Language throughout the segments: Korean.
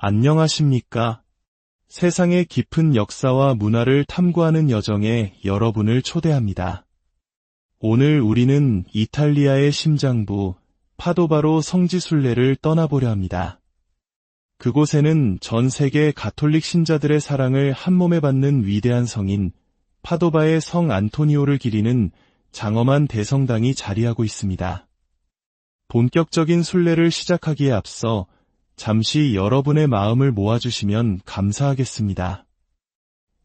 안녕하십니까? 세상의 깊은 역사와 문화를 탐구하는 여정에 여러분을 초대합니다. 오늘 우리는 이탈리아의 심장부 파도바로 성지순례를 떠나보려 합니다. 그곳에는 전 세계 가톨릭 신자들의 사랑을 한몸에 받는 위대한 성인 파도바의 성 안토니오를 기리는 장엄한 대성당이 자리하고 있습니다. 본격적인 순례를 시작하기에 앞서 잠시 여러분의 마음을 모아주시면 감사하겠습니다.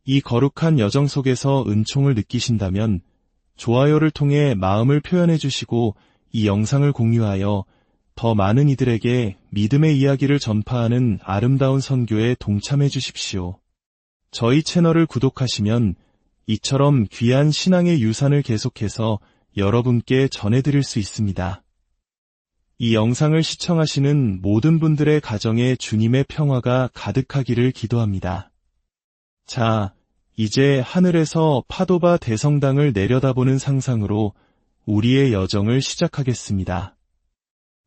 이 거룩한 여정 속에서 은총을 느끼신다면 좋아요를 통해 마음을 표현해 주시고 이 영상을 공유하여 더 많은 이들에게 믿음의 이야기를 전파하는 아름다운 선교에 동참해 주십시오. 저희 채널을 구독하시면 이처럼 귀한 신앙의 유산을 계속해서 여러분께 전해드릴 수 있습니다. 이 영상을 시청하시는 모든 분들의 가정에 주님의 평화가 가득하기를 기도합니다. 자, 이제 하늘에서 파도바 대성당을 내려다보는 상상으로 우리의 여정을 시작하겠습니다.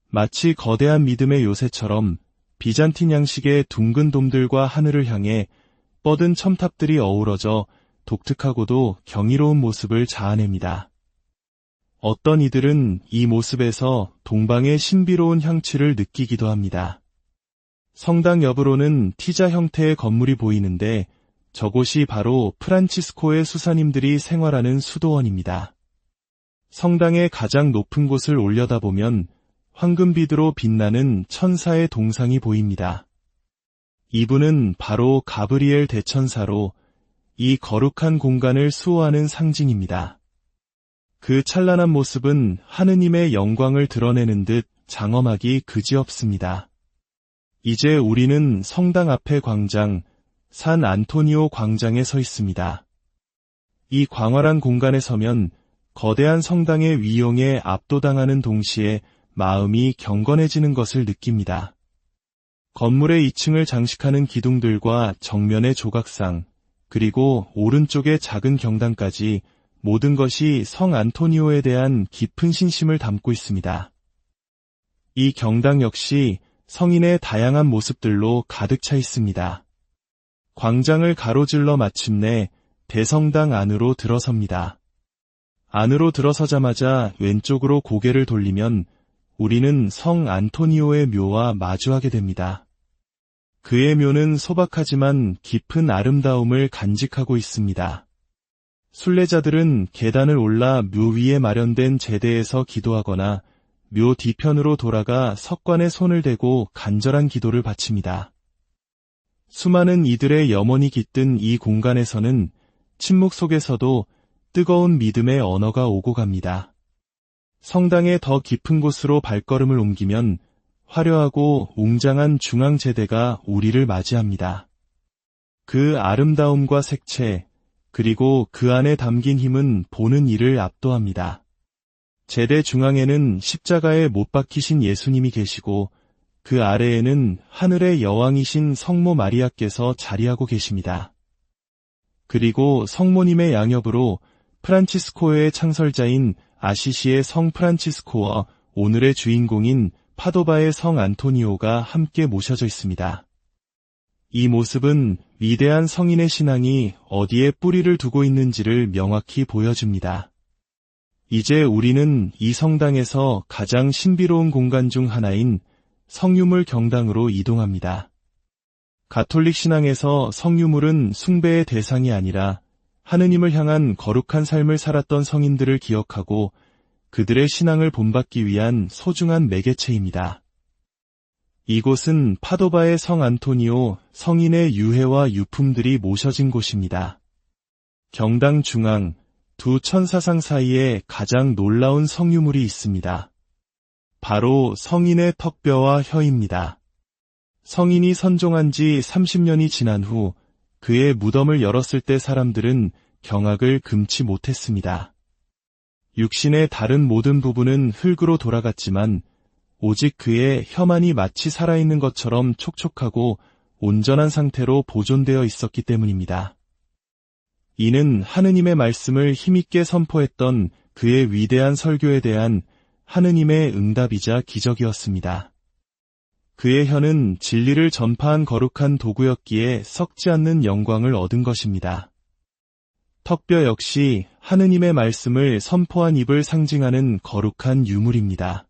마치 거대한 믿음의 요새처럼 비잔틴 양식의 둥근 돔들과 하늘을 향해 뻗은 첨탑들이 어우러져 독특하고도 경이로운 모습을 자아냅니다. 어떤 이들은 이 모습에서 동방의 신비로운 향취를 느끼기도 합니다. 성당 옆으로는 T자 형태의 건물이 보이는데 저곳이 바로 프란치스코의 수사님들이 생활하는 수도원입니다. 성당의 가장 높은 곳을 올려다보면 황금빛으로 빛나는 천사의 동상이 보입니다. 이분은 바로 가브리엘 대천사로 이 거룩한 공간을 수호하는 상징입니다. 그 찬란한 모습은 하느님의 영광을 드러내는 듯 장엄하기 그지없습니다. 이제 우리는 성당 앞의 광장, 산 안토니오 광장에 서 있습니다. 이 광활한 공간에 서면 거대한 성당의 위용에 압도당하는 동시에 마음이 경건해지는 것을 느낍니다. 건물의 2층을 장식하는 기둥들과 정면의 조각상, 그리고 오른쪽의 작은 경당까지 모든 것이 성 안토니오에 대한 깊은 신심을 담고 있습니다. 이 경당 역시 성인의 다양한 모습들로 가득 차 있습니다. 광장을 가로질러 마침내 대성당 안으로 들어섭니다. 안으로 들어서자마자 왼쪽으로 고개를 돌리면 우리는 성 안토니오의 묘와 마주하게 됩니다. 그의 묘는 소박하지만 깊은 아름다움을 간직하고 있습니다. 순례자들은 계단을 올라 묘 위에 마련된 제대에서 기도하거나 묘 뒤편으로 돌아가 석관에 손을 대고 간절한 기도를 바칩니다. 수많은 이들의 염원이 깃든 이 공간에서는 침묵 속에서도 뜨거운 믿음의 언어가 오고 갑니다. 성당의 더 깊은 곳으로 발걸음을 옮기면 화려하고 웅장한 중앙제대가 우리를 맞이합니다. 그 아름다움과 색채, 그리고 그 안에 담긴 힘은 보는 이를 압도합니다. 제대 중앙에는 십자가에 못 박히신 예수님이 계시고 그 아래에는 하늘의 여왕이신 성모 마리아께서 자리하고 계십니다. 그리고 성모님의 양옆으로 프란치스코의 창설자인 아시시의 성 프란치스코와 오늘의 주인공인 파도바의 성 안토니오가 함께 모셔져 있습니다. 이 모습은 위대한 성인의 신앙이 어디에 뿌리를 두고 있는지를 명확히 보여줍니다. 이제 우리는 이 성당에서 가장 신비로운 공간 중 하나인 성유물 경당으로 이동합니다. 가톨릭 신앙에서 성유물은 숭배의 대상이 아니라 하느님을 향한 거룩한 삶을 살았던 성인들을 기억하고 그들의 신앙을 본받기 위한 소중한 매개체입니다. 이곳은 파도바의 성 안토니오 성인의 유해와 유품들이 모셔진 곳입니다. 경당 중앙 두 천사상 사이에 가장 놀라운 성유물이 있습니다. 바로 성인의 턱뼈와 혀입니다. 성인이 선종한 지 30년이 지난 후 그의 무덤을 열었을 때 사람들은 경악을 금치 못했습니다. 육신의 다른 모든 부분은 흙으로 돌아갔지만 오직 그의 혀만이 마치 살아있는 것처럼 촉촉하고 온전한 상태로 보존되어 있었기 때문입니다. 이는 하느님의 말씀을 힘있게 선포했던 그의 위대한 설교에 대한 하느님의 응답이자 기적이었습니다. 그의 혀는 진리를 전파한 거룩한 도구였기에 썩지 않는 영광을 얻은 것입니다. 턱뼈 역시 하느님의 말씀을 선포한 입을 상징하는 거룩한 유물입니다.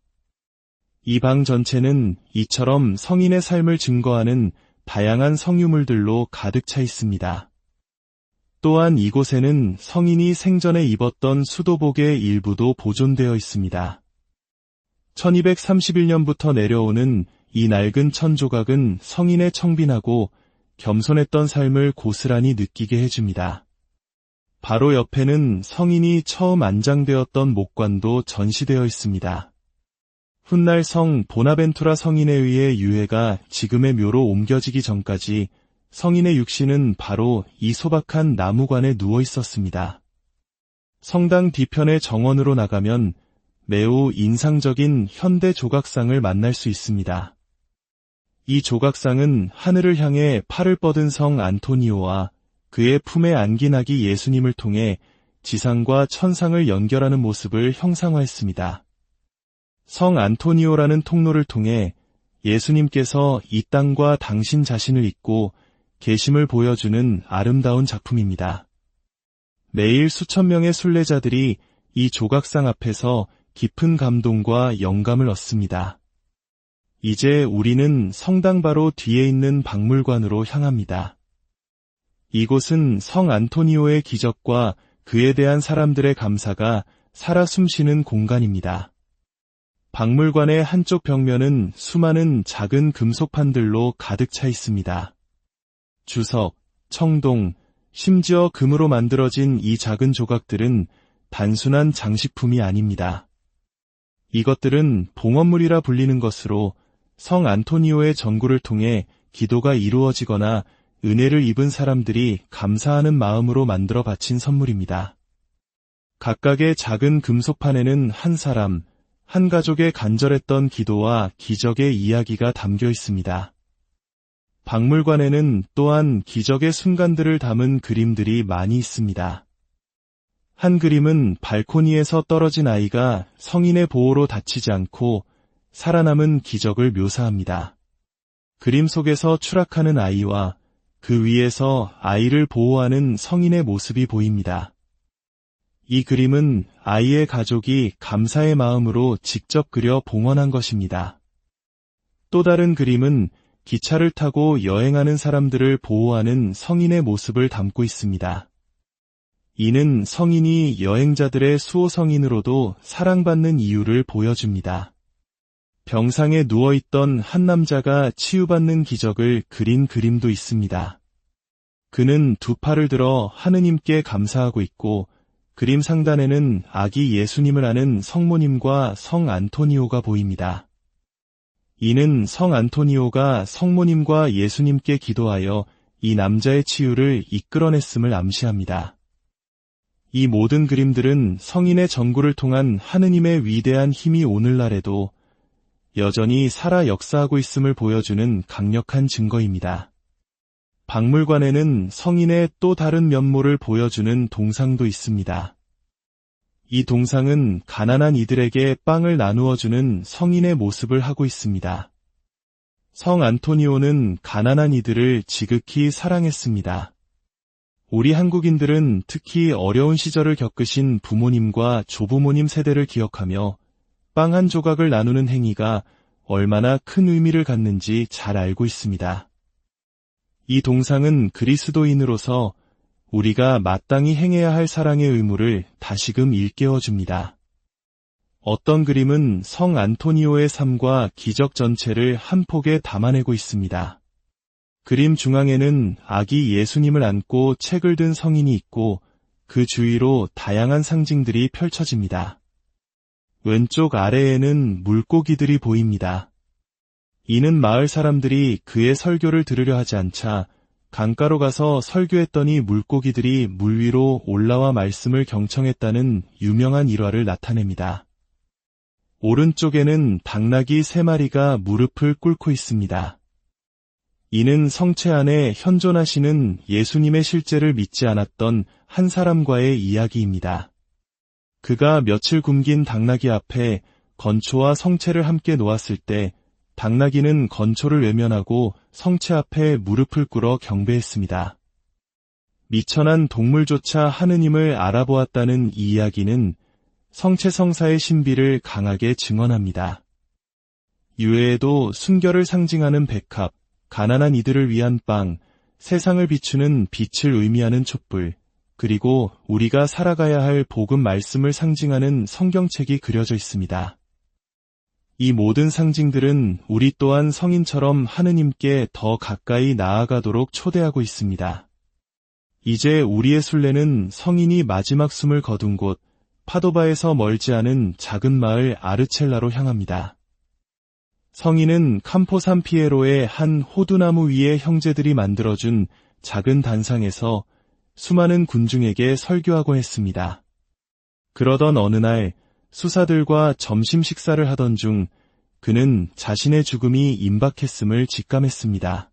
이 방 전체는 이처럼 성인의 삶을 증거하는 다양한 성유물들로 가득 차 있습니다. 또한 이곳에는 성인이 생전에 입었던 수도복의 일부도 보존되어 있습니다. 1231년부터 내려오는 이 낡은 천조각은 성인의 청빈하고 겸손했던 삶을 고스란히 느끼게 해줍니다. 바로 옆에는 성인이 처음 안장되었던 목관도 전시되어 있습니다. 훗날 성 보나벤투라 성인에 의해 유해가 지금의 묘로 옮겨지기 전까지 성인의 육신은 바로 이 소박한 나무관에 누워 있었습니다. 성당 뒤편의 정원으로 나가면 매우 인상적인 현대 조각상을 만날 수 있습니다. 이 조각상은 하늘을 향해 팔을 뻗은 성 안토니오와 그의 품에 안긴 아기 예수님을 통해 지상과 천상을 연결하는 모습을 형상화했습니다. 성 안토니오라는 통로를 통해 예수님께서 이 땅과 당신 자신을 잇고 계심을 보여주는 아름다운 작품입니다. 매일 수천 명의 순례자들이 이 조각상 앞에서 깊은 감동과 영감을 얻습니다. 이제 우리는 성당 바로 뒤에 있는 박물관으로 향합니다. 이곳은 성 안토니오의 기적과 그에 대한 사람들의 감사가 살아 숨쉬는 공간입니다. 박물관의 한쪽 벽면은 수많은 작은 금속판들로 가득 차 있습니다. 주석, 청동, 심지어 금으로 만들어진 이 작은 조각들은 단순한 장식품이 아닙니다. 이것들은 봉헌물이라 불리는 것으로 성 안토니오의 전구를 통해 기도가 이루어지거나 은혜를 입은 사람들이 감사하는 마음으로 만들어 바친 선물입니다. 각각의 작은 금속판에는 한 사람, 한 가족의 간절했던 기도와 기적의 이야기가 담겨 있습니다. 박물관에는 또한 기적의 순간들을 담은 그림들이 많이 있습니다. 한 그림은 발코니에서 떨어진 아이가 성인의 보호로 다치지 않고 살아남은 기적을 묘사합니다. 그림 속에서 추락하는 아이와 그 위에서 아이를 보호하는 성인의 모습이 보입니다. 이 그림은 아이의 가족이 감사의 마음으로 직접 그려 봉헌한 것입니다. 또 다른 그림은 기차를 타고 여행하는 사람들을 보호하는 성인의 모습을 담고 있습니다. 이는 성인이 여행자들의 수호성인으로도 사랑받는 이유를 보여줍니다. 병상에 누워있던 한 남자가 치유받는 기적을 그린 그림도 있습니다. 그는 두 팔을 들어 하느님께 감사하고 있고 그림 상단에는 아기 예수님을 아는 성모님과 성 안토니오가 보입니다. 이는 성 안토니오가 성모님과 예수님께 기도하여 이 남자의 치유를 이끌어냈음을 암시합니다. 이 모든 그림들은 성인의 전구를 통한 하느님의 위대한 힘이 오늘날에도 여전히 살아 역사하고 있음을 보여주는 강력한 증거입니다. 박물관에는 성인의 또 다른 면모를 보여주는 동상도 있습니다. 이 동상은 가난한 이들에게 빵을 나누어주는 성인의 모습을 하고 있습니다. 성 안토니오는 가난한 이들을 지극히 사랑했습니다. 우리 한국인들은 특히 어려운 시절을 겪으신 부모님과 조부모님 세대를 기억하며 빵 한 조각을 나누는 행위가 얼마나 큰 의미를 갖는지 잘 알고 있습니다. 이 동상은 그리스도인으로서 우리가 마땅히 행해야 할 사랑의 의무를 다시금 일깨워줍니다. 어떤 그림은 성 안토니오의 삶과 기적 전체를 한 폭에 담아내고 있습니다. 그림 중앙에는 아기 예수님을 안고 책을 든 성인이 있고 그 주위로 다양한 상징들이 펼쳐집니다. 왼쪽 아래에는 물고기들이 보입니다. 이는 마을 사람들이 그의 설교를 들으려 하지 않자 강가로 가서 설교했더니 물고기들이 물 위로 올라와 말씀을 경청했다는 유명한 일화를 나타냅니다. 오른쪽에는 당나귀 3마리가 무릎을 꿇고 있습니다. 이는 성체 안에 현존하시는 예수님의 실제를 믿지 않았던 한 사람과의 이야기입니다. 그가 며칠 굶긴 당나귀 앞에 건초와 성체를 함께 놓았을 때 당나귀는 건초를 외면하고 성체 앞에 무릎을 꿇어 경배했습니다. 미천한 동물조차 하느님을 알아보았다는 이 이야기는 성체성사의 신비를 강하게 증언합니다. 이외에도 순결을 상징하는 백합, 가난한 이들을 위한 빵, 세상을 비추는 빛을 의미하는 촛불, 그리고 우리가 살아가야 할 복음 말씀을 상징하는 성경책이 그려져 있습니다. 이 모든 상징들은 우리 또한 성인처럼 하느님께 더 가까이 나아가도록 초대하고 있습니다. 이제 우리의 순례는 성인이 마지막 숨을 거둔 곳, 파도바에서 멀지 않은 작은 마을 아르첼라로 향합니다. 성인은 campo San Piero의 한 호두나무 위에 형제들이 만들어준 작은 단상에서 수많은 군중에게 설교하곤 했습니다. 그러던 어느 날 수사들과 점심 식사를 하던 중 그는 자신의 죽음이 임박했음을 직감했습니다.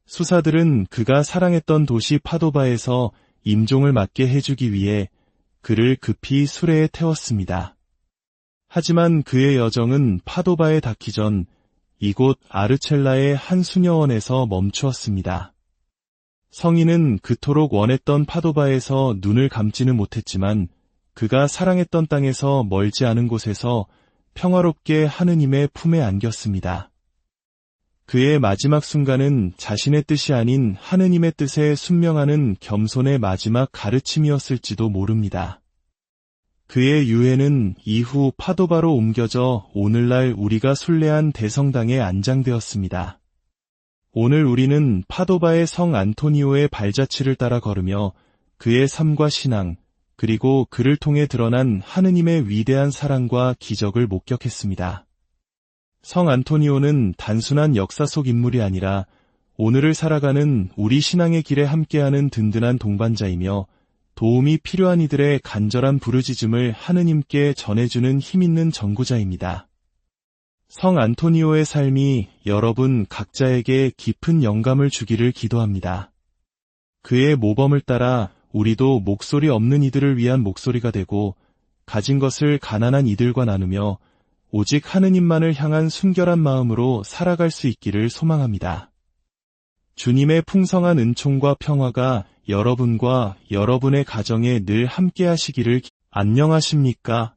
수사들은 그가 사랑했던 도시 파도바에서 임종을 맞게 해주기 위해 그를 급히 수레에 태웠습니다. 하지만 그의 여정은 파도바에 닿기 전 이곳 아르첼라의 한 수녀원에서 멈추었습니다. 성인은 그토록 원했던 파도바에서 눈을 감지는 못했지만 그가 사랑했던 땅에서 멀지 않은 곳에서 평화롭게 하느님의 품에 안겼습니다. 그의 마지막 순간은 자신의 뜻이 아닌 하느님의 뜻에 순명하는 겸손의 마지막 가르침이었을지도 모릅니다. 그의 유해는 이후 파도바로 옮겨져 오늘날 우리가 순례한 대성당에 안장되었습니다. 오늘 우리는 파도바의 성 안토니오의 발자취를 따라 걸으며 그의 삶과 신앙, 그리고 그를 통해 드러난 하느님의 위대한 사랑과 기적을 목격했습니다. 성 안토니오는 단순한 역사 속 인물이 아니라 오늘을 살아가는 우리 신앙의 길에 함께하는 든든한 동반자이며 도움이 필요한 이들의 간절한 부르짖음을 하느님께 전해주는 힘있는 전구자입니다. 성 안토니오의 삶이 여러분 각자에게 깊은 영감을 주기를 기도합니다. 그의 모범을 따라 우리도 목소리 없는 이들을 위한 목소리가 되고 가진 것을 가난한 이들과 나누며 오직 하느님만을 향한 순결한 마음으로 살아갈 수 있기를 소망합니다. 주님의 풍성한 은총과 평화가 여러분과 여러분의 가정에 늘 함께 하시기를. 안녕하십니까?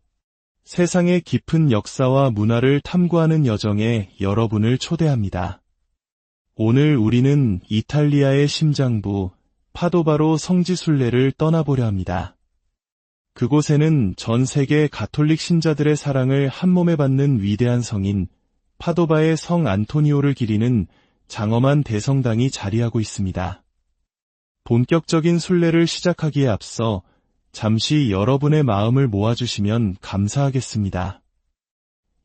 세상의 깊은 역사와 문화를 탐구하는 여정에 여러분을 초대합니다. 오늘 우리는 이탈리아의 심장부 파도바로 성지순례를 떠나보려 합니다. 그곳에는 전 세계 가톨릭 신자들의 사랑을 한몸에 받는 위대한 성인 파도바의 성 안토니오를 기리는 장엄한 대성당이 자리하고 있습니다. 본격적인 순례를 시작하기에 앞서 잠시 여러분의 마음을 모아주시면 감사하겠습니다.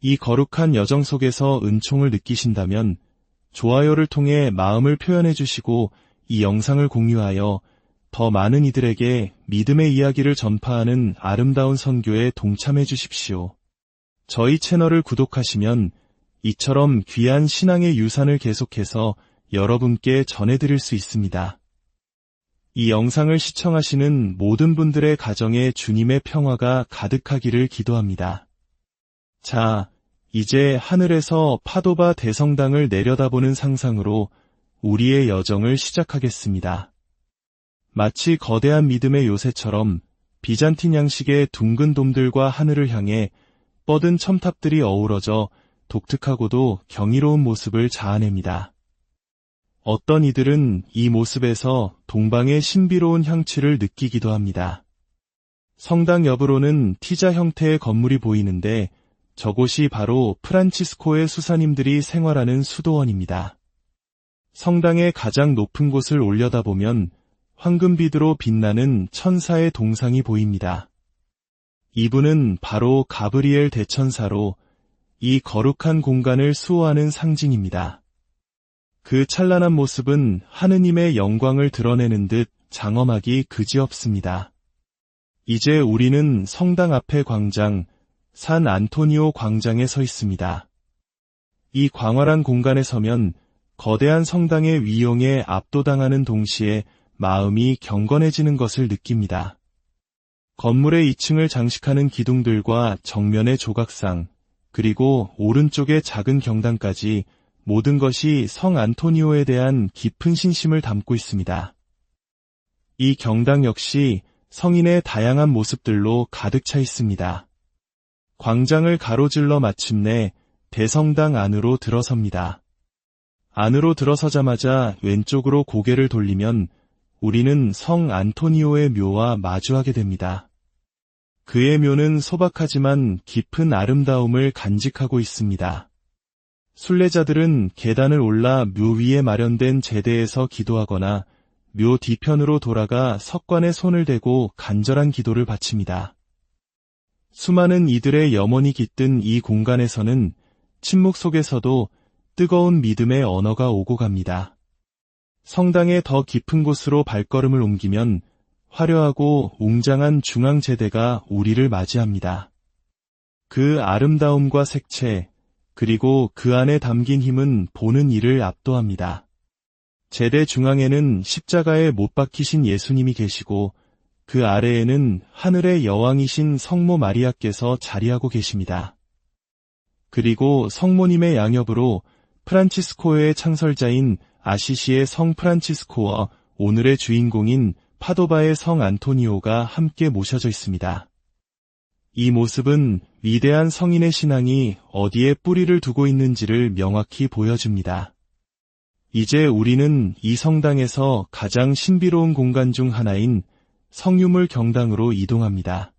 이 거룩한 여정 속에서 은총을 느끼신다면 좋아요를 통해 마음을 표현해 주시고 이 영상을 공유하여 더 많은 이들에게 믿음의 이야기를 전파하는 아름다운 선교에 동참해 주십시오. 저희 채널을 구독하시면 이처럼 귀한 신앙의 유산을 계속해서 여러분께 전해드릴 수 있습니다. 이 영상을 시청하시는 모든 분들의 가정에 주님의 평화가 가득하기를 기도합니다. 자, 이제 하늘에서 파도바 대성당을 내려다보는 상상으로 우리의 여정을 시작하겠습니다. 마치 거대한 믿음의 요새처럼 비잔틴 양식의 둥근 돔들과 하늘을 향해 뻗은 첨탑들이 어우러져 독특하고도 경이로운 모습을 자아냅니다. 어떤 이들은 이 모습에서 동방의 신비로운 향취를 느끼기도 합니다. 성당 옆으로는 T자 형태의 건물이 보이는데 저곳이 바로 프란치스코의 수사님들이 생활하는 수도원입니다. 성당의 가장 높은 곳을 올려다보면 황금빛으로 빛나는 천사의 동상이 보입니다. 이분은 바로 가브리엘 대천사로 이 거룩한 공간을 수호하는 상징입니다. 그 찬란한 모습은 하느님의 영광을 드러내는 듯 장엄하기 그지없습니다. 이제 우리는 성당 앞의 광장, 산 안토니오 광장에 서 있습니다. 이 광활한 공간에 서면 거대한 성당의 위용에 압도당하는 동시에 마음이 경건해지는 것을 느낍니다. 건물의 2층을 장식하는 기둥들과 정면의 조각상, 그리고 오른쪽의 작은 경당까지 모든 것이 성 안토니오에 대한 깊은 신심을 담고 있습니다. 이 경당 역시 성인의 다양한 모습들로 가득 차 있습니다. 광장을 가로질러 마침내 대성당 안으로 들어섭니다. 안으로 들어서자마자 왼쪽으로 고개를 돌리면 우리는 성 안토니오의 묘와 마주하게 됩니다. 그의 묘는 소박하지만 깊은 아름다움을 간직하고 있습니다. 순례자들은 계단을 올라 묘 위에 마련된 제대에서 기도하거나 묘 뒤편으로 돌아가 석관에 손을 대고 간절한 기도를 바칩니다. 수많은 이들의 염원이 깃든 이 공간에서는 침묵 속에서도 뜨거운 믿음의 언어가 오고 갑니다. 성당의 더 깊은 곳으로 발걸음을 옮기면 화려하고 웅장한 중앙제대가 우리를 맞이합니다. 그 아름다움과 색채, 그리고 그 안에 담긴 힘은 보는 이를 압도합니다. 제대 중앙에는 십자가에 못 박히신 예수님이 계시고 그 아래에는 하늘의 여왕이신 성모 마리아께서 자리하고 계십니다. 그리고 성모님의 양옆으로 프란치스코의 창설자인 아시시의 성 프란치스코와 오늘의 주인공인 파도바의 성 안토니오가 함께 모셔져 있습니다. 이 모습은 위대한 성인의 신앙이 어디에 뿌리를 두고 있는지를 명확히 보여줍니다. 이제 우리는 이 성당에서 가장 신비로운 공간 중 하나인 성유물 경당으로 이동합니다.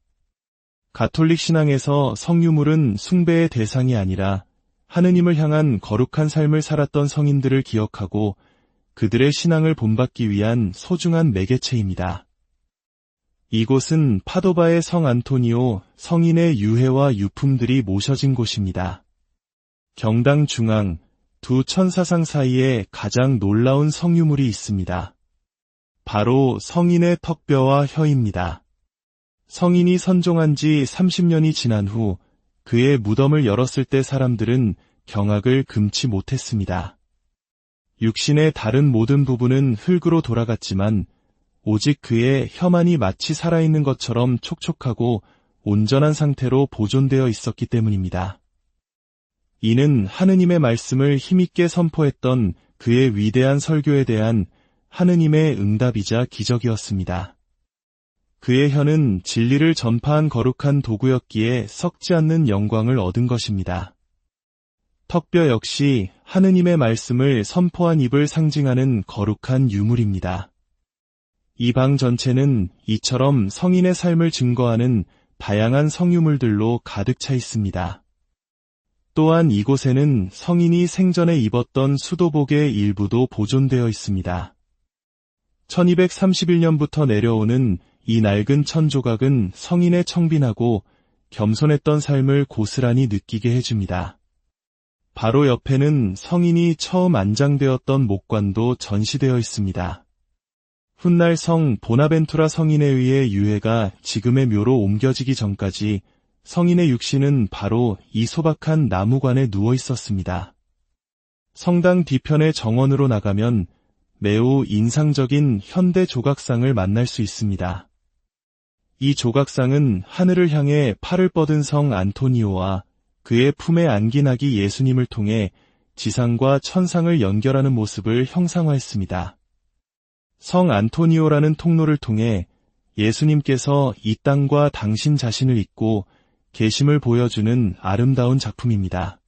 가톨릭 신앙에서 성유물은 숭배의 대상이 아니라 하느님을 향한 거룩한 삶을 살았던 성인들을 기억하고 그들의 신앙을 본받기 위한 소중한 매개체입니다. 이곳은 파도바의 성 안토니오 성인의 유해와 유품들이 모셔진 곳입니다. 경당 중앙 두 천사상 사이에 가장 놀라운 성유물이 있습니다. 바로 성인의 턱뼈와 혀입니다. 성인이 선종한 지 30년이 지난 후 그의 무덤을 열었을 때 사람들은 경악을 금치 못했습니다. 육신의 다른 모든 부분은 흙으로 돌아갔지만 오직 그의 혀만이 마치 살아있는 것처럼 촉촉하고 온전한 상태로 보존되어 있었기 때문입니다. 이는 하느님의 말씀을 힘있게 선포했던 그의 위대한 설교에 대한 하느님의 응답이자 기적이었습니다. 그의 혀는 진리를 전파한 거룩한 도구였기에 썩지 않는 영광을 얻은 것입니다. 턱뼈 역시 하느님의 말씀을 선포한 입을 상징하는 거룩한 유물입니다. 이 방 전체는 이처럼 성인의 삶을 증거하는 다양한 성유물들로 가득 차 있습니다. 또한 이곳에는 성인이 생전에 입었던 수도복의 일부도 보존되어 있습니다. 1231년부터 내려오는 이 낡은 천조각은 성인의 청빈하고 겸손했던 삶을 고스란히 느끼게 해줍니다. 바로 옆에는 성인이 처음 안장되었던 목관도 전시되어 있습니다. 훗날 성 보나벤투라 성인에 의해 유해가 지금의 묘로 옮겨지기 전까지 성인의 육신은 바로 이 소박한 나무관에 누워 있었습니다. 성당 뒤편의 정원으로 나가면 매우 인상적인 현대 조각상을 만날 수 있습니다. 이 조각상은 하늘을 향해 팔을 뻗은 성 안토니오와 그의 품에 안긴 아기 예수님을 통해 지상과 천상을 연결하는 모습을 형상화했습니다. 성 안토니오라는 통로를 통해 예수님께서 이 땅과 당신 자신을 잇고 계심을 보여주는 아름다운 작품입니다.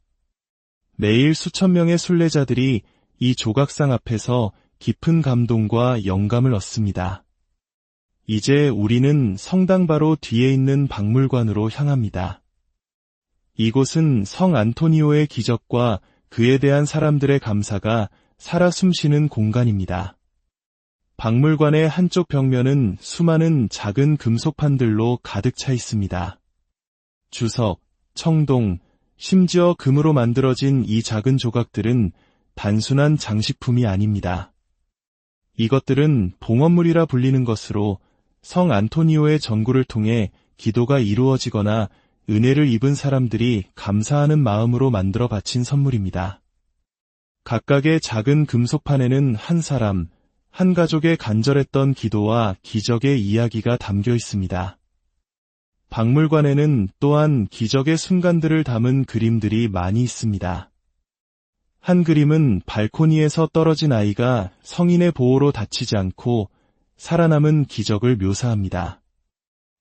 매일 수천 명의 순례자들이 이 조각상 앞에서 깊은 감동과 영감을 얻습니다. 이제 우리는 성당 바로 뒤에 있는 박물관으로 향합니다. 이곳은 성 안토니오의 기적과 그에 대한 사람들의 감사가 살아 숨쉬는 공간입니다. 박물관의 한쪽 벽면은 수많은 작은 금속판들로 가득 차 있습니다. 주석, 청동, 심지어 금으로 만들어진 이 작은 조각들은 단순한 장식품이 아닙니다. 이것들은 봉헌물이라 불리는 것으로 성 안토니오의 전구를 통해 기도가 이루어지거나 은혜를 입은 사람들이 감사하는 마음으로 만들어 바친 선물입니다. 각각의 작은 금속판에는 한 사람, 한 가족의 간절했던 기도와 기적의 이야기가 담겨 있습니다. 박물관에는 또한 기적의 순간들을 담은 그림들이 많이 있습니다. 한 그림은 발코니에서 떨어진 아이가 성인의 보호로 다치지 않고 살아남은 기적을 묘사합니다.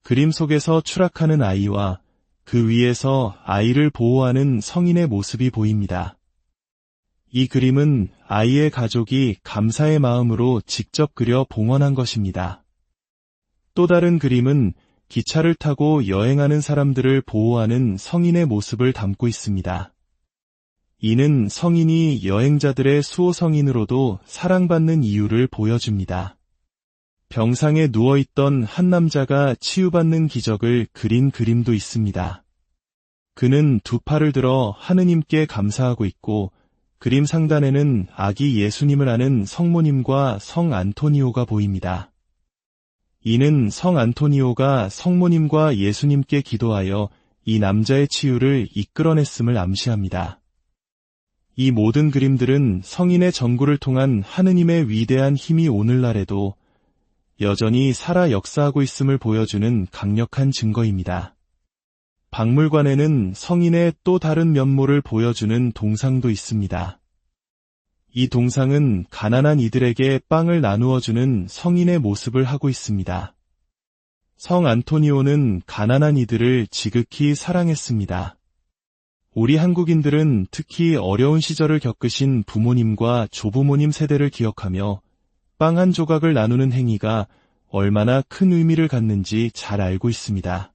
그림 속에서 추락하는 아이와 그 위에서 아이를 보호하는 성인의 모습이 보입니다. 이 그림은 아이의 가족이 감사의 마음으로 직접 그려 봉헌한 것입니다. 또 다른 그림은 기차를 타고 여행하는 사람들을 보호하는 성인의 모습을 담고 있습니다. 이는 성인이 여행자들의 수호성인으로도 사랑받는 이유를 보여줍니다. 병상에 누워있던 한 남자가 치유받는 기적을 그린 그림도 있습니다. 그는 두 팔을 들어 하느님께 감사하고 있고 그림 상단에는 아기 예수님을 아는 성모님과 성 안토니오가 보입니다. 이는 성 안토니오가 성모님과 예수님께 기도하여 이 남자의 치유를 이끌어냈음을 암시합니다. 이 모든 그림들은 성인의 전구를 통한 하느님의 위대한 힘이 오늘날에도 여전히 살아 역사하고 있음을 보여주는 강력한 증거입니다. 박물관에는 성인의 또 다른 면모를 보여주는 동상도 있습니다. 이 동상은 가난한 이들에게 빵을 나누어주는 성인의 모습을 하고 있습니다. 성 안토니오는 가난한 이들을 지극히 사랑했습니다. 우리 한국인들은 특히 어려운 시절을 겪으신 부모님과 조부모님 세대를 기억하며 빵 한 조각을 나누는 행위가 얼마나 큰 의미를 갖는지 잘 알고 있습니다.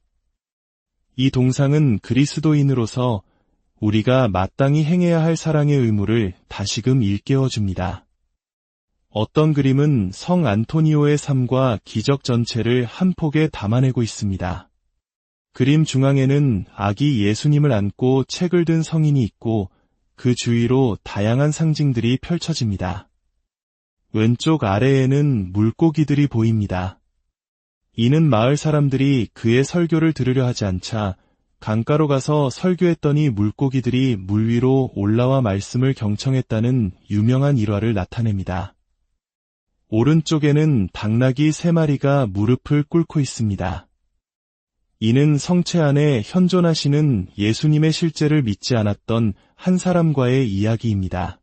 이 동상은 그리스도인으로서 우리가 마땅히 행해야 할 사랑의 의무를 다시금 일깨워줍니다. 어떤 그림은 성 안토니오의 삶과 기적 전체를 한 폭에 담아내고 있습니다. 그림 중앙에는 아기 예수님을 안고 책을 든 성인이 있고 그 주위로 다양한 상징들이 펼쳐집니다. 왼쪽 아래에는 물고기들이 보입니다. 이는 마을 사람들이 그의 설교를 들으려 하지 않자 강가로 가서 설교했더니 물고기들이 물 위로 올라와 말씀을 경청했다는 유명한 일화를 나타냅니다. 오른쪽에는 당나귀 3마리가 무릎을 꿇고 있습니다. 이는 성체 안에 현존하시는 예수님의 실제를 믿지 않았던 한 사람과의 이야기입니다.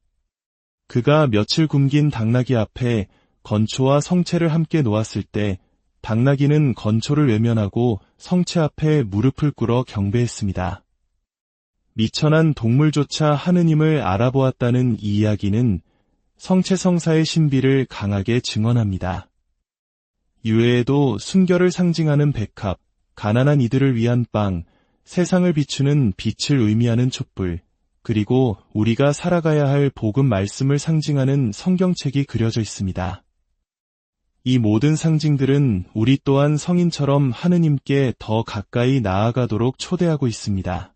그가 며칠 굶긴 당나귀 앞에 건초와 성체를 함께 놓았을 때 당나귀는 건초를 외면하고 성체 앞에 무릎을 꿇어 경배했습니다. 미천한 동물조차 하느님을 알아보았다는 이 이야기는 성체성사의 신비를 강하게 증언합니다. 이외에도 순결을 상징하는 백합, 가난한 이들을 위한 빵, 세상을 비추는 빛을 의미하는 촛불, 그리고 우리가 살아가야 할 복음 말씀을 상징하는 성경책이 그려져 있습니다. 이 모든 상징들은 우리 또한 성인처럼 하느님께 더 가까이 나아가도록 초대하고 있습니다.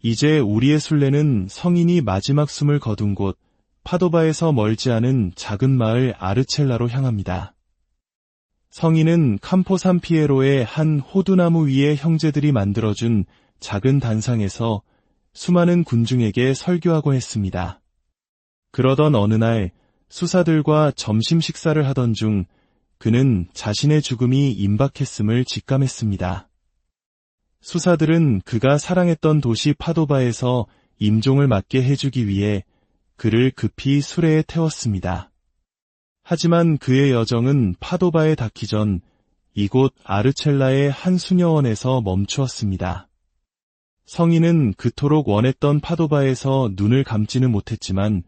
이제 우리의 순례는 성인이 마지막 숨을 거둔 곳 파도바에서 멀지 않은 작은 마을 아르첼라로 향합니다. 성인은 campo San Piero의 한 호두나무 위에 형제들이 만들어준 작은 단상에서 수많은 군중에게 설교하곤 했습니다. 그러던 어느 날 수사들과 점심 식사를 하던 중 그는 자신의 죽음이 임박했음을 직감했습니다. 수사들은 그가 사랑했던 도시 파도바에서 임종을 맞게 해주기 위해 그를 급히 수레에 태웠습니다. 하지만 그의 여정은 파도바에 닿기 전 이곳 아르첼라의 한 수녀원에서 멈추었습니다. 성인은 그토록 원했던 파도바에서 눈을 감지는 못했지만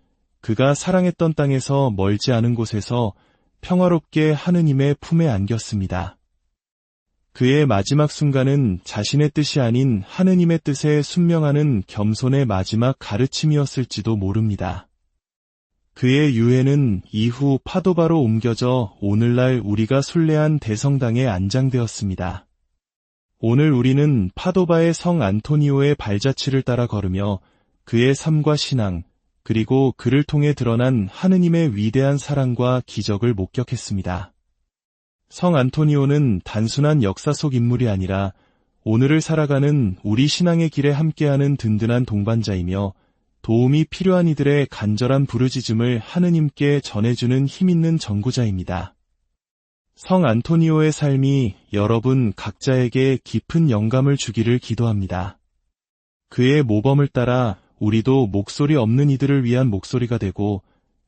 그가 사랑했던 땅에서 멀지 않은 곳에서 평화롭게 하느님의 품에 안겼습니다. 그의 마지막 순간은 자신의 뜻이 아닌 하느님의 뜻에 순명하는 겸손의 마지막 가르침이었을지도 모릅니다. 그의 유해는 이후 파도바로 옮겨져 오늘날 우리가 순례한 대성당에 안장되었습니다. 오늘 우리는 파도바의 성 안토니오의 발자취를 따라 걸으며 그의 삶과 신앙, 그리고 그를 통해 드러난 하느님의 위대한 사랑과 기적을 목격했습니다. 성 안토니오는 단순한 역사 속 인물이 아니라 오늘을 살아가는 우리 신앙의 길에 함께하는 든든한 동반자이며 도움이 필요한 이들의 간절한 부르짖음을 하느님께 전해주는 힘있는 전구자입니다. 성 안토니오의 삶이 여러분 각자에게 깊은 영감을 주기를 기도합니다. 그의 모범을 따라 우리도 목소리 없는 이들을 위한 목소리가 되고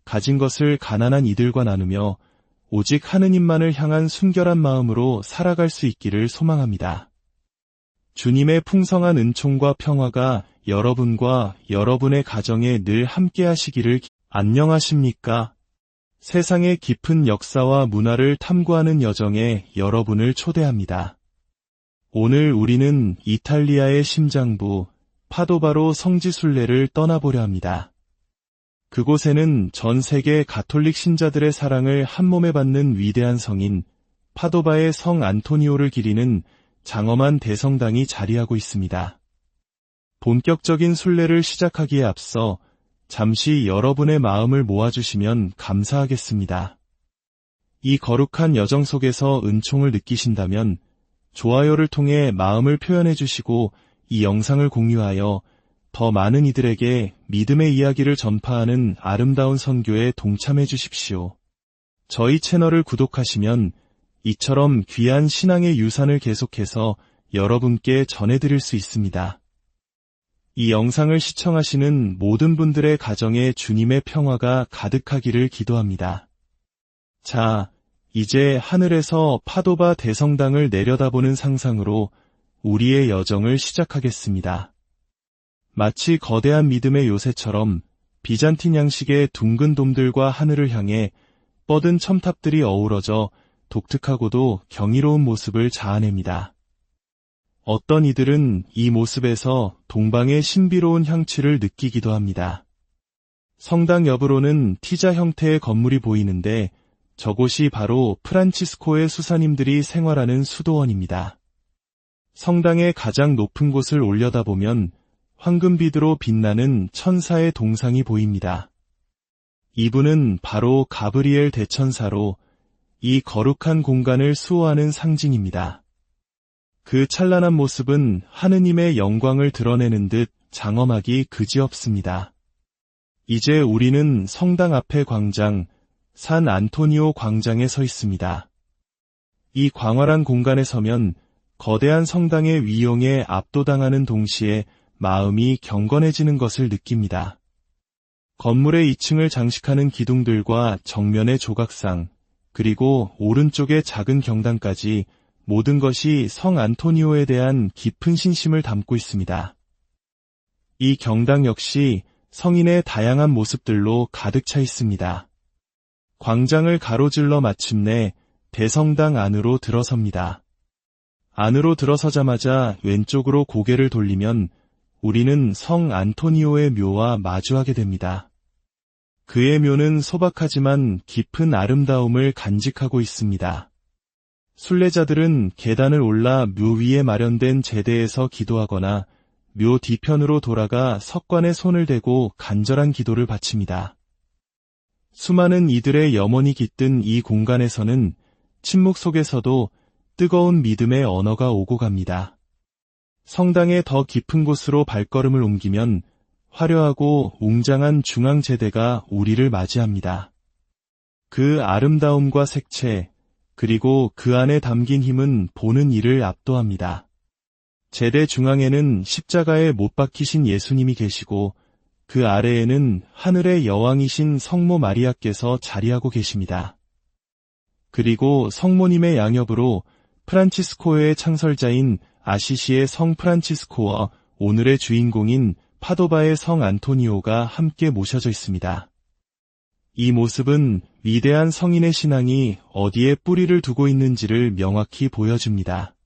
가진 것을 가난한 이들과 나누며 오직 하느님만을 향한 순결한 마음으로 살아갈 수 있기를 소망합니다. 주님의 풍성한 은총과 평화가 여러분과 여러분의 가정에 늘 함께 하시기를. 안녕하십니까? 세상의 깊은 역사와 문화를 탐구하는 여정에 여러분을 초대합니다. 오늘 우리는 이탈리아의 심장부 파도바로 성지 순례를 떠나보려 합니다. 그곳에는 전 세계 가톨릭 신자들의 사랑을 한몸에 받는 위대한 성인 파도바의 성 안토니오를 기리는 장엄한 대성당이 자리하고 있습니다. 본격적인 순례를 시작하기에 앞서 잠시 여러분의 마음을 모아주시면 감사하겠습니다. 이 거룩한 여정 속에서 은총을 느끼신다면 좋아요를 통해 마음을 표현해 주시고 이 영상을 공유하여 더 많은 이들에게 믿음의 이야기를 전파하는 아름다운 선교에 동참해 주십시오. 저희 채널을 구독하시면 이처럼 귀한 신앙의 유산을 계속해서 여러분께 전해드릴 수 있습니다. 이 영상을 시청하시는 모든 분들의 가정에 주님의 평화가 가득하기를 기도합니다. 자, 이제 하늘에서 파도바 대성당을 내려다보는 상상으로 우리의 여정을 시작하겠습니다. 마치 거대한 믿음의 요새처럼 비잔틴 양식의 둥근 돔들과 하늘을 향해 뻗은 첨탑들이 어우러져 독특하고도 경이로운 모습을 자아냅니다. 어떤 이들은 이 모습에서 동방의 신비로운 향취를 느끼기도 합니다. 성당 옆으로는 T자 형태의 건물이 보이는데 저곳이 바로 프란치스코의 수사님들이 생활하는 수도원입니다. 성당의 가장 높은 곳을 올려다보면 황금빛으로 빛나는 천사의 동상이 보입니다. 이분은 바로 가브리엘 대천사로 이 거룩한 공간을 수호하는 상징입니다. 그 찬란한 모습은 하느님의 영광을 드러내는 듯 장엄하기 그지없습니다. 이제 우리는 성당 앞의 광장, 산 안토니오 광장에 서 있습니다. 이 광활한 공간에 서면 거대한 성당의 위용에 압도당하는 동시에 마음이 경건해지는 것을 느낍니다. 건물의 2층을 장식하는 기둥들과 정면의 조각상, 그리고 오른쪽의 작은 경당까지 모든 것이 성 안토니오에 대한 깊은 신심을 담고 있습니다. 이 경당 역시 성인의 다양한 모습들로 가득 차 있습니다. 광장을 가로질러 마침내 대성당 안으로 들어섭니다. 안으로 들어서자마자 왼쪽으로 고개를 돌리면 우리는 성 안토니오의 묘와 마주하게 됩니다. 그의 묘는 소박하지만 깊은 아름다움을 간직하고 있습니다. 순례자들은 계단을 올라 묘 위에 마련된 제대에서 기도하거나 묘 뒤편으로 돌아가 석관에 손을 대고 간절한 기도를 바칩니다. 수많은 이들의 염원이 깃든 이 공간에서는 침묵 속에서도 뜨거운 믿음의 언어가 오고 갑니다. 성당의 더 깊은 곳으로 발걸음을 옮기면 화려하고 웅장한 중앙제대가 우리를 맞이합니다. 그 아름다움과 색채, 그리고 그 안에 담긴 힘은 보는 이를 압도합니다. 제대 중앙에는 십자가에 못 박히신 예수님이 계시고 그 아래에는 하늘의 여왕이신 성모 마리아께서 자리하고 계십니다. 그리고 성모님의 양옆으로 프란치스코의 창설자인 아시시의 성 프란치스코와 오늘의 주인공인 파도바의 성 안토니오가 함께 모셔져 있습니다. 이 모습은 위대한 성인의 신앙이 어디에 뿌리를 두고 있는지를 명확히 보여줍니다.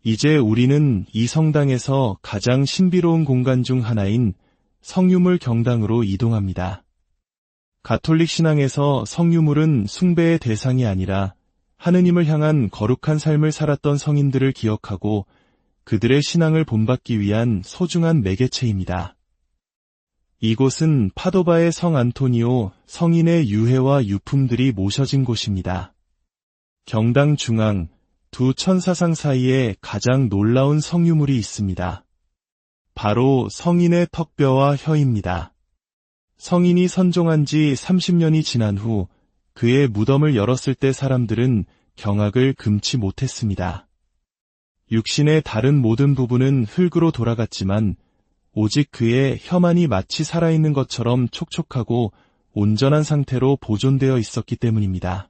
이제 우리는 이 성당에서 가장 신비로운 공간 중 하나인 성유물 경당으로 이동합니다. 가톨릭 신앙에서 성유물은 숭배의 대상이 아니라 하느님을 향한 거룩한 삶을 살았던 성인들을 기억하고 그들의 신앙을 본받기 위한 소중한 매개체입니다. 이곳은 파도바의 성 안토니오 성인의 유해와 유품들이 모셔진 곳입니다. 경당 중앙 두 천사상 사이에 가장 놀라운 성유물이 있습니다. 바로 성인의 턱뼈와 혀입니다. 성인이 선종한 지 30년이 지난 후 그의 무덤을 열었을 때 사람들은 경악을 금치 못했습니다. 육신의 다른 모든 부분은 흙으로 돌아갔지만 오직 그의 혀만이 마치 살아있는 것처럼 촉촉하고 온전한 상태로 보존되어 있었기 때문입니다.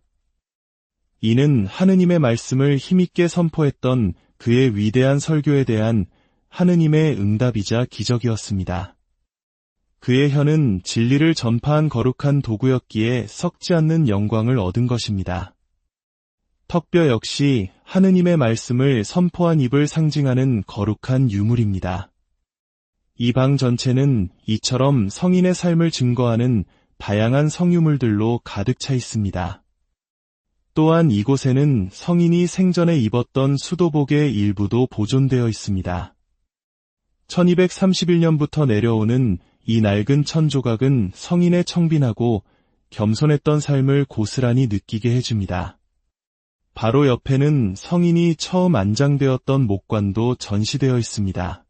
이는 하느님의 말씀을 힘있게 선포했던 그의 위대한 설교에 대한 하느님의 응답이자 기적이었습니다. 그의 혀는 진리를 전파한 거룩한 도구였기에 썩지 않는 영광을 얻은 것입니다. 턱뼈 역시 하느님의 말씀을 선포한 입을 상징하는 거룩한 유물입니다. 이 방 전체는 이처럼 성인의 삶을 증거하는 다양한 성유물들로 가득 차 있습니다. 또한 이곳에는 성인이 생전에 입었던 수도복의 일부도 보존되어 있습니다. 1231년부터 내려오는 이 낡은 천조각은 성인의 청빈하고 겸손했던 삶을 고스란히 느끼게 해줍니다. 바로 옆에는 성인이 처음 안장되었던 목관도 전시되어 있습니다.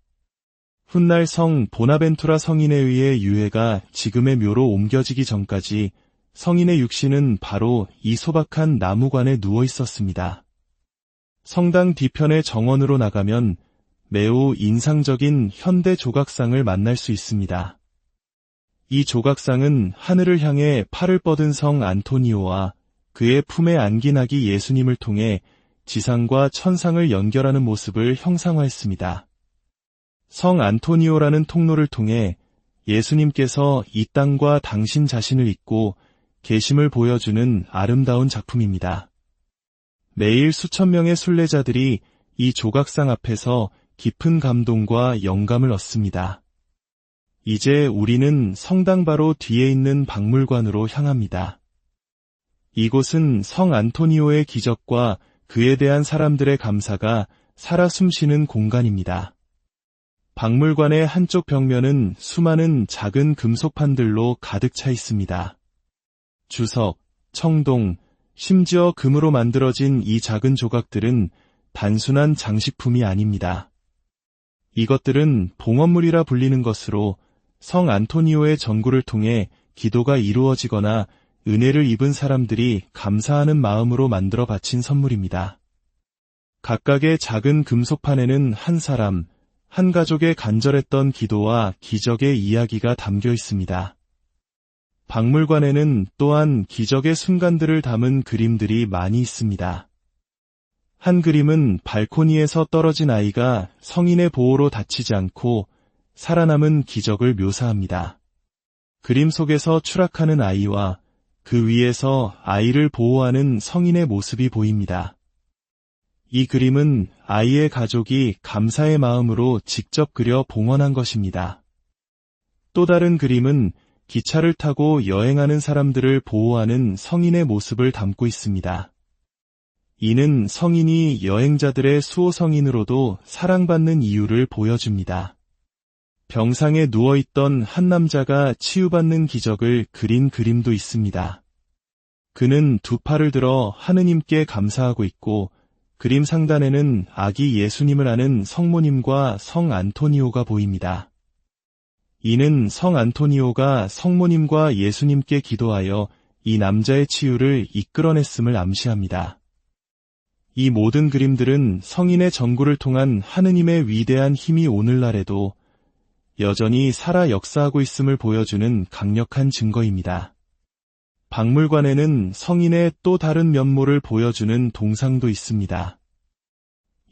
훗날 성 보나벤투라 성인에 의해 유해가 지금의 묘로 옮겨지기 전까지 성인의 육신은 바로 이 소박한 나무관에 누워 있었습니다. 성당 뒤편의 정원으로 나가면 매우 인상적인 현대 조각상을 만날 수 있습니다. 이 조각상은 하늘을 향해 팔을 뻗은 성 안토니오와 그의 품에 안긴 아기 예수님을 통해 지상과 천상을 연결하는 모습을 형상화했습니다. 성 안토니오라는 통로를 통해 예수님께서 이 땅과 당신 자신을 잇고 계심을 보여주는 아름다운 작품입니다. 매일 수천 명의 순례자들이 이 조각상 앞에서 깊은 감동과 영감을 얻습니다. 이제 우리는 성당 바로 뒤에 있는 박물관으로 향합니다. 이곳은 성 안토니오의 기적과 그에 대한 사람들의 감사가 살아 숨쉬는 공간입니다. 박물관의 한쪽 벽면은 수많은 작은 금속판들로 가득 차 있습니다. 주석, 청동, 심지어 금으로 만들어진 이 작은 조각들은 단순한 장식품이 아닙니다. 이것들은 봉헌물이라 불리는 것으로 성 안토니오의 전구를 통해 기도가 이루어지거나 은혜를 입은 사람들이 감사하는 마음으로 만들어 바친 선물입니다. 각각의 작은 금속판에는 한 사람, 한 가족의 간절했던 기도와 기적의 이야기가 담겨 있습니다. 박물관에는 또한 기적의 순간들을 담은 그림들이 많이 있습니다. 한 그림은 발코니에서 떨어진 아이가 성인의 보호로 다치지 않고 살아남은 기적을 묘사합니다. 그림 속에서 추락하는 아이와 그 위에서 아이를 보호하는 성인의 모습이 보입니다. 이 그림은 아이의 가족이 감사의 마음으로 직접 그려 봉헌한 것입니다. 또 다른 그림은 기차를 타고 여행하는 사람들을 보호하는 성인의 모습을 담고 있습니다. 이는 성인이 여행자들의 수호성인으로도 사랑받는 이유를 보여줍니다. 병상에 누워있던 한 남자가 치유받는 기적을 그린 그림도 있습니다. 그는 두 팔을 들어 하느님께 감사하고 있고 그림 상단에는 아기 예수님을 아는 성모님과 성 안토니오가 보입니다. 이는 성 안토니오가 성모님과 예수님께 기도하여 이 남자의 치유를 이끌어냈음을 암시합니다. 이 모든 그림들은 성인의 전구를 통한 하느님의 위대한 힘이 오늘날에도 여전히 살아 역사하고 있음을 보여주는 강력한 증거입니다. 박물관에는 성인의 또 다른 면모를 보여주는 동상도 있습니다.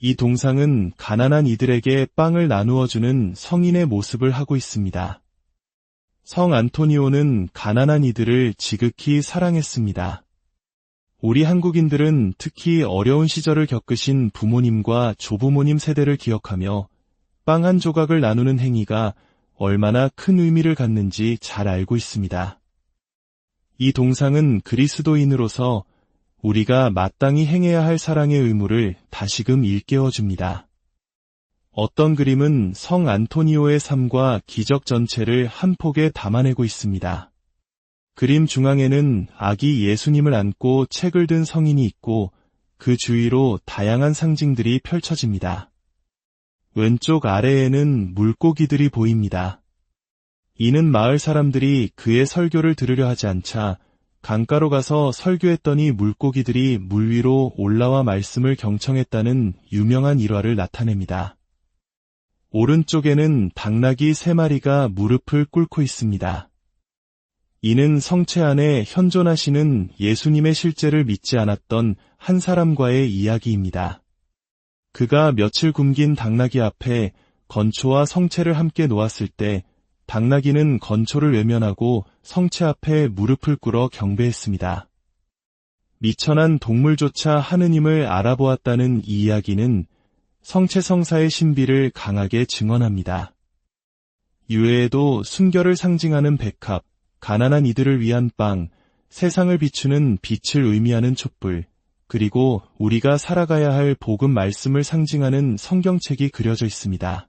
이 동상은 가난한 이들에게 빵을 나누어주는 성인의 모습을 하고 있습니다. 성 안토니오는 가난한 이들을 지극히 사랑했습니다. 우리 한국인들은 특히 어려운 시절을 겪으신 부모님과 조부모님 세대를 기억하며 빵 한 조각을 나누는 행위가 얼마나 큰 의미를 갖는지 잘 알고 있습니다. 이 동상은 그리스도인으로서 우리가 마땅히 행해야 할 사랑의 의무를 다시금 일깨워줍니다. 어떤 그림은 성 안토니오의 삶과 기적 전체를 한 폭에 담아내고 있습니다. 그림 중앙에는 아기 예수님을 안고 책을 든 성인이 있고 그 주위로 다양한 상징들이 펼쳐집니다. 왼쪽 아래에는 물고기들이 보입니다. 이는 마을 사람들이 그의 설교를 들으려 하지 않자 강가로 가서 설교했더니 물고기들이 물 위로 올라와 말씀을 경청했다는 유명한 일화를 나타냅니다. 오른쪽에는 당나귀 3마리가 무릎을 꿇고 있습니다. 이는 성체 안에 현존하시는 예수님의 실제를 믿지 않았던 한 사람과의 이야기입니다. 그가 며칠 굶긴 당나귀 앞에 건초와 성체를 함께 놓았을 때 당나귀는 건초를 외면하고 성체 앞에 무릎을 꿇어 경배했습니다. 미천한 동물조차 하느님을 알아보았다는 이 이야기는 성체성사의 신비를 강하게 증언합니다. 이외에도 순결을 상징하는 백합, 가난한 이들을 위한 빵, 세상을 비추는 빛을 의미하는 촛불, 그리고 우리가 살아가야 할 복음 말씀을 상징하는 성경책이 그려져 있습니다.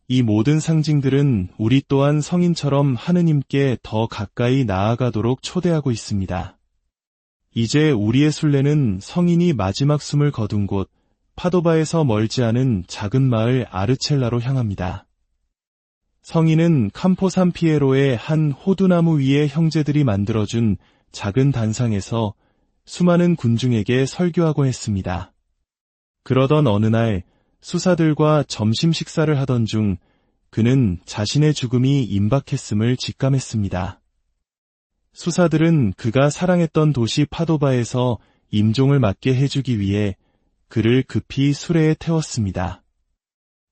이 모든 상징들은 우리 또한 성인처럼 하느님께 더 가까이 나아가도록 초대하고 있습니다. 이제 우리의 순례는 성인이 마지막 숨을 거둔 곳, 파도바에서 멀지 않은 작은 마을 아르첼라로 향합니다. 성인은 campo San Piero의 한 호두나무 위에 형제들이 만들어준 작은 단상에서 수많은 군중에게 설교하곤 했습니다. 그러던 어느 날 수사들과 점심 식사를 하던 중 그는 자신의 죽음이 임박했음을 직감했습니다. 수사들은 그가 사랑했던 도시 파도바에서 임종을 맞게 해주기 위해 그를 급히 수레에 태웠습니다.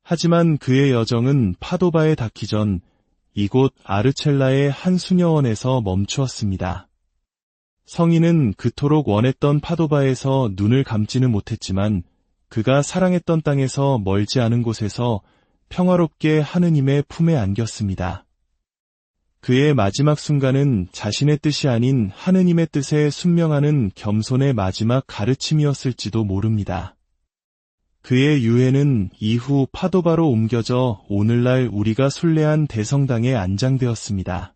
하지만 그의 여정은 파도바에 닿기 전 이곳 아르첼라의 한 수녀원에서 멈추었습니다. 성인은 그토록 원했던 파도바에서 눈을 감지는 못했지만 그가 사랑했던 땅에서 멀지 않은 곳에서 평화롭게 하느님의 품에 안겼습니다. 그의 마지막 순간은 자신의 뜻이 아닌 하느님의 뜻에 순명하는 겸손의 마지막 가르침이었을지도 모릅니다. 그의 유해는 이후 파도바로 옮겨져 오늘날 우리가 순례한 대성당에 안장되었습니다.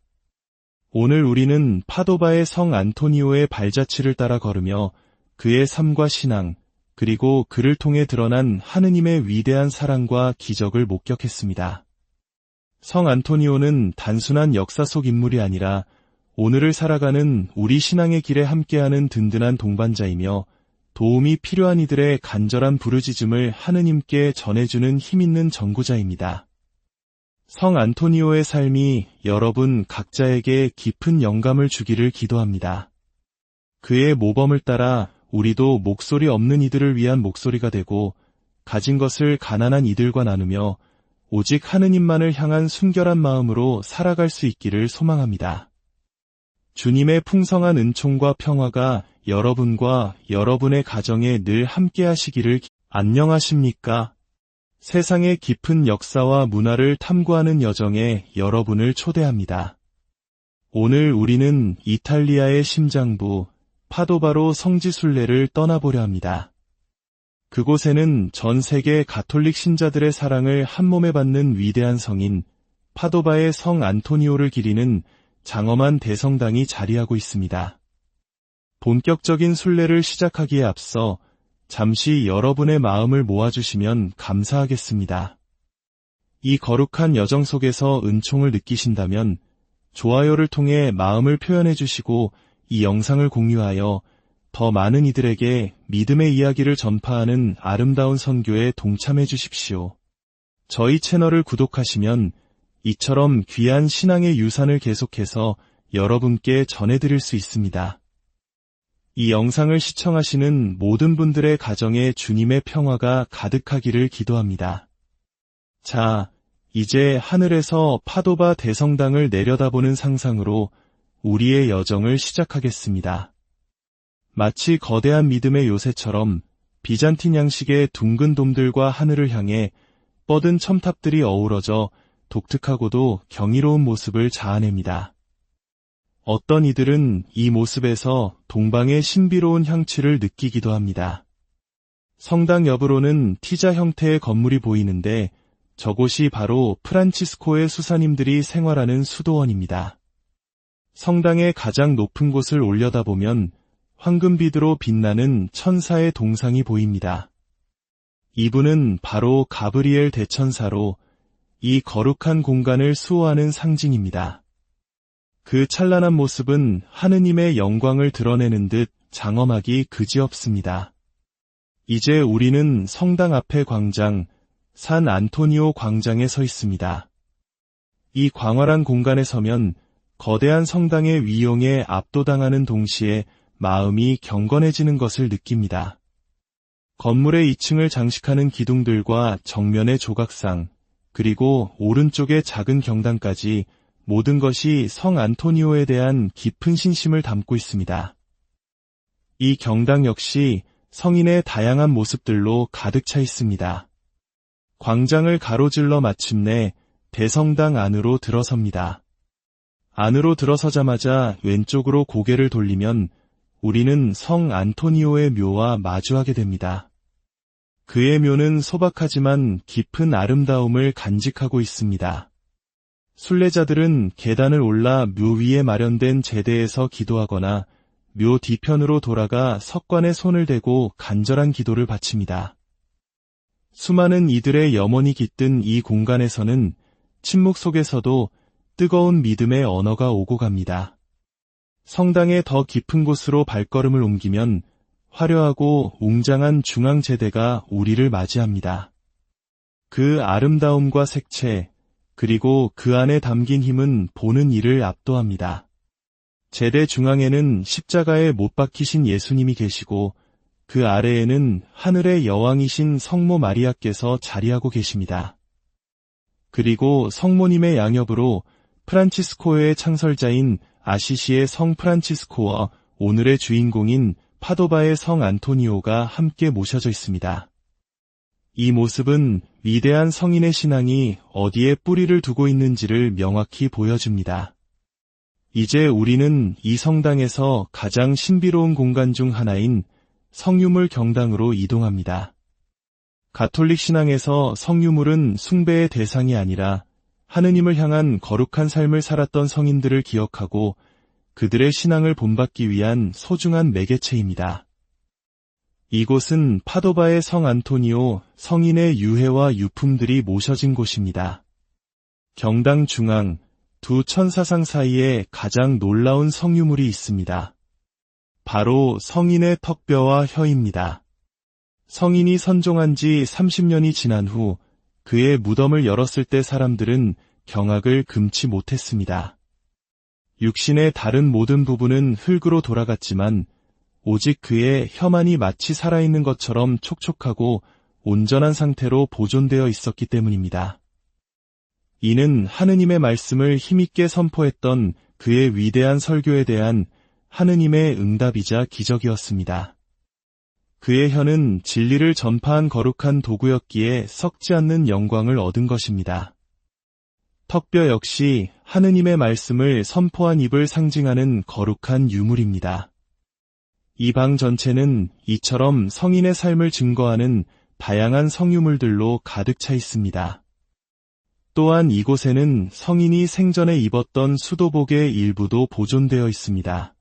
오늘 우리는 파도바의 성 안토니오의 발자취를 따라 걸으며 그의 삶과 신앙, 그리고 그를 통해 드러난 하느님의 위대한 사랑과 기적을 목격했습니다. 성 안토니오는 단순한 역사 속 인물이 아니라 오늘을 살아가는 우리 신앙의 길에 함께하는 든든한 동반자이며 도움이 필요한 이들의 간절한 부르짖음을 하느님께 전해주는 힘있는 전구자입니다. 성 안토니오의 삶이 여러분 각자에게 깊은 영감을 주기를 기도합니다. 그의 모범을 따라 우리도 목소리 없는 이들을 위한 목소리가 되고 가진 것을 가난한 이들과 나누며 오직 하느님만을 향한 순결한 마음으로 살아갈 수 있기를 소망합니다. 주님의 풍성한 은총과 평화가 여러분과 여러분의 가정에 늘 함께 하시기를. 안녕하십니까? 세상의 깊은 역사와 문화를 탐구하는 여정에 여러분을 초대합니다. 오늘 우리는 이탈리아의 심장부 파도바로 성지순례를 떠나보려 합니다. 그곳에는 전 세계 가톨릭 신자들의 사랑을 한몸에 받는 위대한 성인 파도바의 성 안토니오를 기리는 장엄한 대성당이 자리하고 있습니다. 본격적인 순례를 시작하기에 앞서 잠시 여러분의 마음을 모아주시면 감사하겠습니다. 이 거룩한 여정 속에서 은총을 느끼신다면 좋아요를 통해 마음을 표현해 주시고 이 영상을 공유하여 더 많은 이들에게 믿음의 이야기를 전파하는 아름다운 선교에 동참해 주십시오. 저희 채널을 구독하시면 이처럼 귀한 신앙의 유산을 계속해서 여러분께 전해드릴 수 있습니다. 이 영상을 시청하시는 모든 분들의 가정에 주님의 평화가 가득하기를 기도합니다. 자, 이제 하늘에서 파도바 대성당을 내려다보는 상상으로 우리의 여정을 시작하겠습니다. 마치 거대한 믿음의 요새처럼 비잔틴 양식의 둥근 돔들과 하늘을 향해 뻗은 첨탑들이 어우러져 독특하고도 경이로운 모습을 자아냅니다. 어떤 이들은 이 모습에서 동방의 신비로운 향취를 느끼기도 합니다. 성당 옆으로는 T자 형태의 건물이 보이는데 저곳이 바로 프란치스코의 수사님들이 생활하는 수도원입니다. 성당의 가장 높은 곳을 올려다보면 황금빛으로 빛나는 천사의 동상이 보입니다. 이분은 바로 가브리엘 대천사로 이 거룩한 공간을 수호하는 상징입니다. 그 찬란한 모습은 하느님의 영광을 드러내는 듯 장엄하기 그지없습니다. 이제 우리는 성당 앞의 광장, 산 안토니오 광장에 서 있습니다. 이 광활한 공간에 서면 거대한 성당의 위용에 압도당하는 동시에 마음이 경건해지는 것을 느낍니다. 건물의 2층을 장식하는 기둥들과 정면의 조각상, 그리고 오른쪽의 작은 경당까지 모든 것이 성 안토니오에 대한 깊은 신심을 담고 있습니다. 이 경당 역시 성인의 다양한 모습들로 가득 차 있습니다. 광장을 가로질러 마침내 대성당 안으로 들어섭니다. 안으로 들어서자마자 왼쪽으로 고개를 돌리면 우리는 성 안토니오의 묘와 마주하게 됩니다. 그의 묘는 소박하지만 깊은 아름다움을 간직하고 있습니다. 순례자들은 계단을 올라 묘 위에 마련된 제대에서 기도하거나 묘 뒤편으로 돌아가 석관에 손을 대고 간절한 기도를 바칩니다. 수많은 이들의 염원이 깃든 이 공간에서는 침묵 속에서도 뜨거운 믿음의 언어가 오고 갑니다. 성당의 더 깊은 곳으로 발걸음을 옮기면 화려하고 웅장한 중앙제대가 우리를 맞이합니다. 그 아름다움과 색채, 그리고 그 안에 담긴 힘은 보는 이를 압도합니다. 제대 중앙에는 십자가에 못 박히신 예수님이 계시고 그 아래에는 하늘의 여왕이신 성모 마리아께서 자리하고 계십니다. 그리고 성모님의 양옆으로 프란치스코의 창설자인 아시시의 성 프란치스코와 오늘의 주인공인 파도바의 성 안토니오가 함께 모셔져 있습니다. 이 모습은 위대한 성인의 신앙이 어디에 뿌리를 두고 있는지를 명확히 보여줍니다. 이제 우리는 이 성당에서 가장 신비로운 공간 중 하나인 성유물 경당으로 이동합니다. 가톨릭 신앙에서 성유물은 숭배의 대상이 아니라 하느님을 향한 거룩한 삶을 살았던 성인들을 기억하고 그들의 신앙을 본받기 위한 소중한 매개체입니다. 이곳은 파도바의 성 안토니오 성인의 유해와 유품들이 모셔진 곳입니다. 경당 중앙 두 천사상 사이에 가장 놀라운 성유물이 있습니다. 바로 성인의 턱뼈와 혀입니다. 성인이 선종한 지 30년이 지난 후 그의 무덤을 열었을 때 사람들은 경악을 금치 못했습니다. 육신의 다른 모든 부분은 흙으로 돌아갔지만 오직 그의 혀만이 마치 살아있는 것처럼 촉촉하고 온전한 상태로 보존되어 있었기 때문입니다. 이는 하느님의 말씀을 힘있게 선포했던 그의 위대한 설교에 대한 하느님의 응답이자 기적이었습니다. 그의 혀는 진리를 전파한 거룩한 도구였기에 썩지 않는 영광을 얻은 것입니다. 턱뼈 역시 하느님의 말씀을 선포한 입을 상징하는 거룩한 유물입니다. 이 방 전체는 이처럼 성인의 삶을 증거하는 다양한 성유물들로 가득 차 있습니다. 또한 이곳에는 성인이 생전에 입었던 수도복의 일부도 보존되어 있습니다.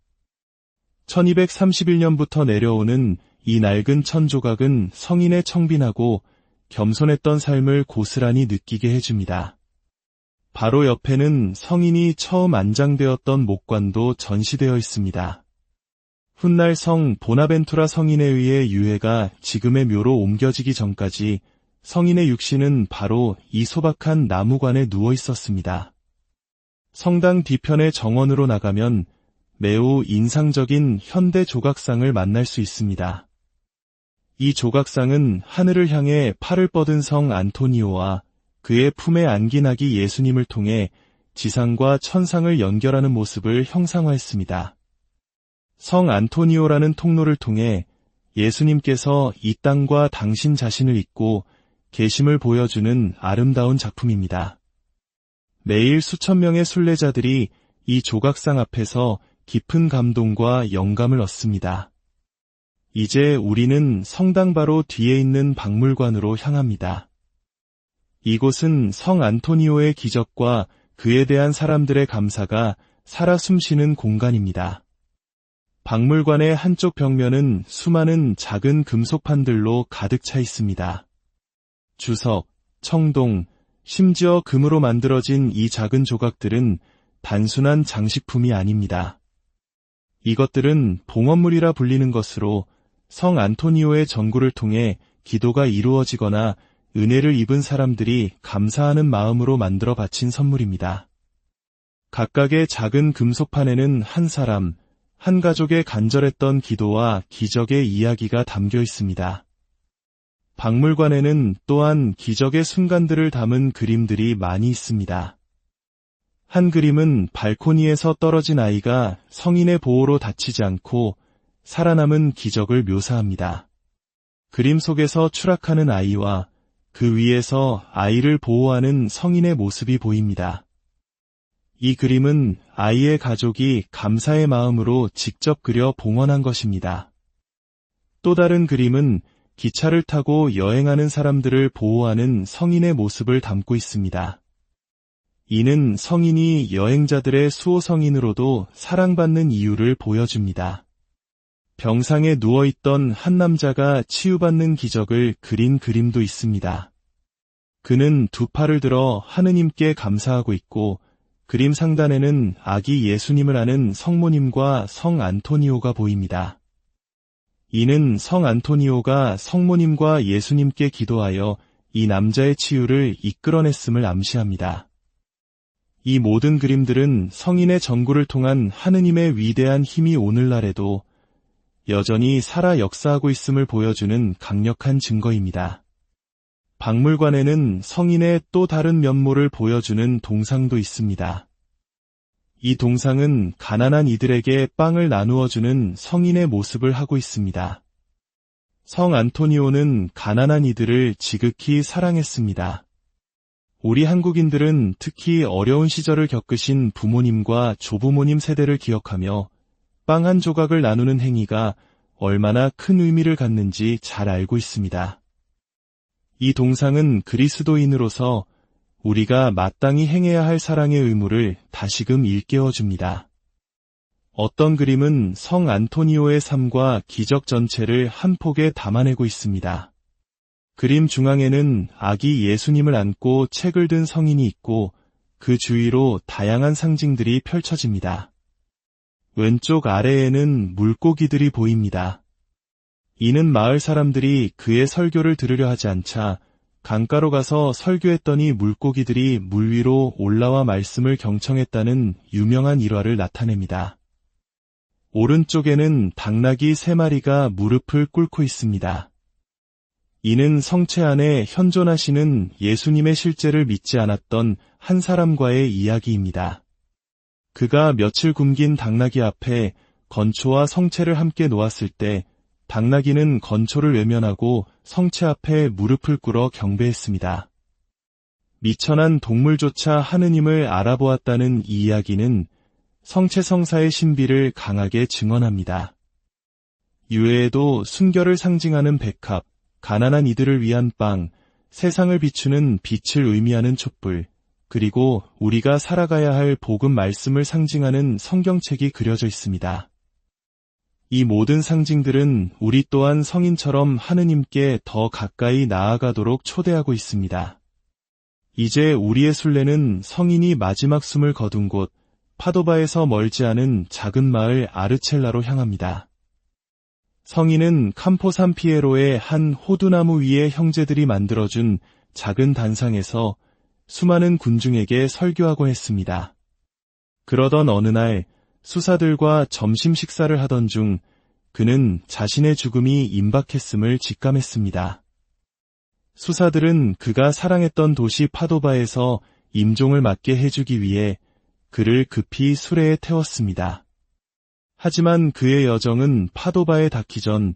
1231년부터 내려오는 이 낡은 천조각은 성인의 청빈하고 겸손했던 삶을 고스란히 느끼게 해줍니다. 바로 옆에는 성인이 처음 안장되었던 목관도 전시되어 있습니다. 훗날 성 보나벤투라 성인에 의해 유해가 지금의 묘로 옮겨지기 전까지 성인의 육신은 바로 이 소박한 나무관에 누워 있었습니다. 성당 뒤편의 정원으로 나가면 매우 인상적인 현대 조각상을 만날 수 있습니다. 이 조각상은 하늘을 향해 팔을 뻗은 성 안토니오와 그의 품에 안긴 아기 예수님을 통해 지상과 천상을 연결하는 모습을 형상화했습니다. 성 안토니오라는 통로를 통해 예수님께서 이 땅과 당신 자신을 잇고 계심을 보여주는 아름다운 작품입니다. 매일 수천 명의 순례자들이 이 조각상 앞에서 깊은 감동과 영감을 얻습니다. 이제 우리는 성당 바로 뒤에 있는 박물관으로 향합니다. 이곳은 성 안토니오의 기적과 그에 대한 사람들의 감사가 살아 숨쉬는 공간입니다. 박물관의 한쪽 벽면은 수많은 작은 금속판들로 가득 차 있습니다. 주석, 청동, 심지어 금으로 만들어진 이 작은 조각들은 단순한 장식품이 아닙니다. 이것들은 봉헌물이라 불리는 것으로 성 안토니오의 전구를 통해 기도가 이루어지거나 은혜를 입은 사람들이 감사하는 마음으로 만들어 바친 선물입니다. 각각의 작은 금속판에는 한 사람, 한 가족의 간절했던 기도와 기적의 이야기가 담겨 있습니다. 박물관에는 또한 기적의 순간들을 담은 그림들이 많이 있습니다. 한 그림은 발코니에서 떨어진 아이가 성인의 보호로 다치지 않고 살아남은 기적을 묘사합니다. 그림 속에서 추락하는 아이와 그 위에서 아이를 보호하는 성인의 모습이 보입니다. 이 그림은 아이의 가족이 감사의 마음으로 직접 그려 봉헌한 것입니다. 또 다른 그림은 기차를 타고 여행하는 사람들을 보호하는 성인의 모습을 담고 있습니다. 이는 성인이 여행자들의 수호성인으로도 사랑받는 이유를 보여줍니다. 병상에 누워있던 한 남자가 치유받는 기적을 그린 그림도 있습니다. 그는 두 팔을 들어 하느님께 감사하고 있고 그림 상단에는 아기 예수님을 아는 성모님과 성 안토니오가 보입니다. 이는 성 안토니오가 성모님과 예수님께 기도하여 이 남자의 치유를 이끌어냈음을 암시합니다. 이 모든 그림들은 성인의 전구를 통한 하느님의 위대한 힘이 오늘날에도 여전히 살아 역사하고 있음을 보여주는 강력한 증거입니다. 박물관에는 성인의 또 다른 면모를 보여주는 동상도 있습니다. 이 동상은 가난한 이들에게 빵을 나누어주는 성인의 모습을 하고 있습니다. 성 안토니오는 가난한 이들을 지극히 사랑했습니다. 우리 한국인들은 특히 어려운 시절을 겪으신 부모님과 조부모님 세대를 기억하며 빵 한 조각을 나누는 행위가 얼마나 큰 의미를 갖는지 잘 알고 있습니다. 이 동상은 그리스도인으로서 우리가 마땅히 행해야 할 사랑의 의무를 다시금 일깨워줍니다. 어떤 그림은 성 안토니오의 삶과 기적 전체를 한 폭에 담아내고 있습니다. 그림 중앙에는 아기 예수님을 안고 책을 든 성인이 있고 그 주위로 다양한 상징들이 펼쳐집니다. 왼쪽 아래에는 물고기들이 보입니다. 이는 마을 사람들이 그의 설교를 들으려 하지 않자 강가로 가서 설교했더니 물고기들이 물 위로 올라와 말씀을 경청했다는 유명한 일화를 나타냅니다. 오른쪽에는 당나귀 3마리가 무릎을 꿇고 있습니다. 이는 성체 안에 현존하시는 예수님의 실제를 믿지 않았던 한 사람과의 이야기입니다. 그가 며칠 굶긴 당나귀 앞에 건초와 성체를 함께 놓았을 때 당나귀는 건초를 외면하고 성체 앞에 무릎을 꿇어 경배했습니다. 미천한 동물조차 하느님을 알아보았다는 이 이야기는 성체 성사의 신비를 강하게 증언합니다. 이외에도 순결을 상징하는 백합, 가난한 이들을 위한 빵, 세상을 비추는 빛을 의미하는 촛불, 그리고 우리가 살아가야 할 복음 말씀을 상징하는 성경책이 그려져 있습니다. 이 모든 상징들은 우리 또한 성인처럼 하느님께 더 가까이 나아가도록 초대하고 있습니다. 이제 우리의 순례는 성인이 마지막 숨을 거둔 곳 파도바에서 멀지 않은 작은 마을 아르첼라로 향합니다. 성인은 campo San Piero의 한 호두나무 위에 형제들이 만들어준 작은 단상에서 수많은 군중에게 설교하곤 했습니다. 그러던 어느 날 수사들과 점심 식사를 하던 중 그는 자신의 죽음이 임박했음을 직감했습니다. 수사들은 그가 사랑했던 도시 파도바에서 임종을 맞게 해주기 위해 그를 급히 수레에 태웠습니다. 하지만 그의 여정은 파도바에 닿기 전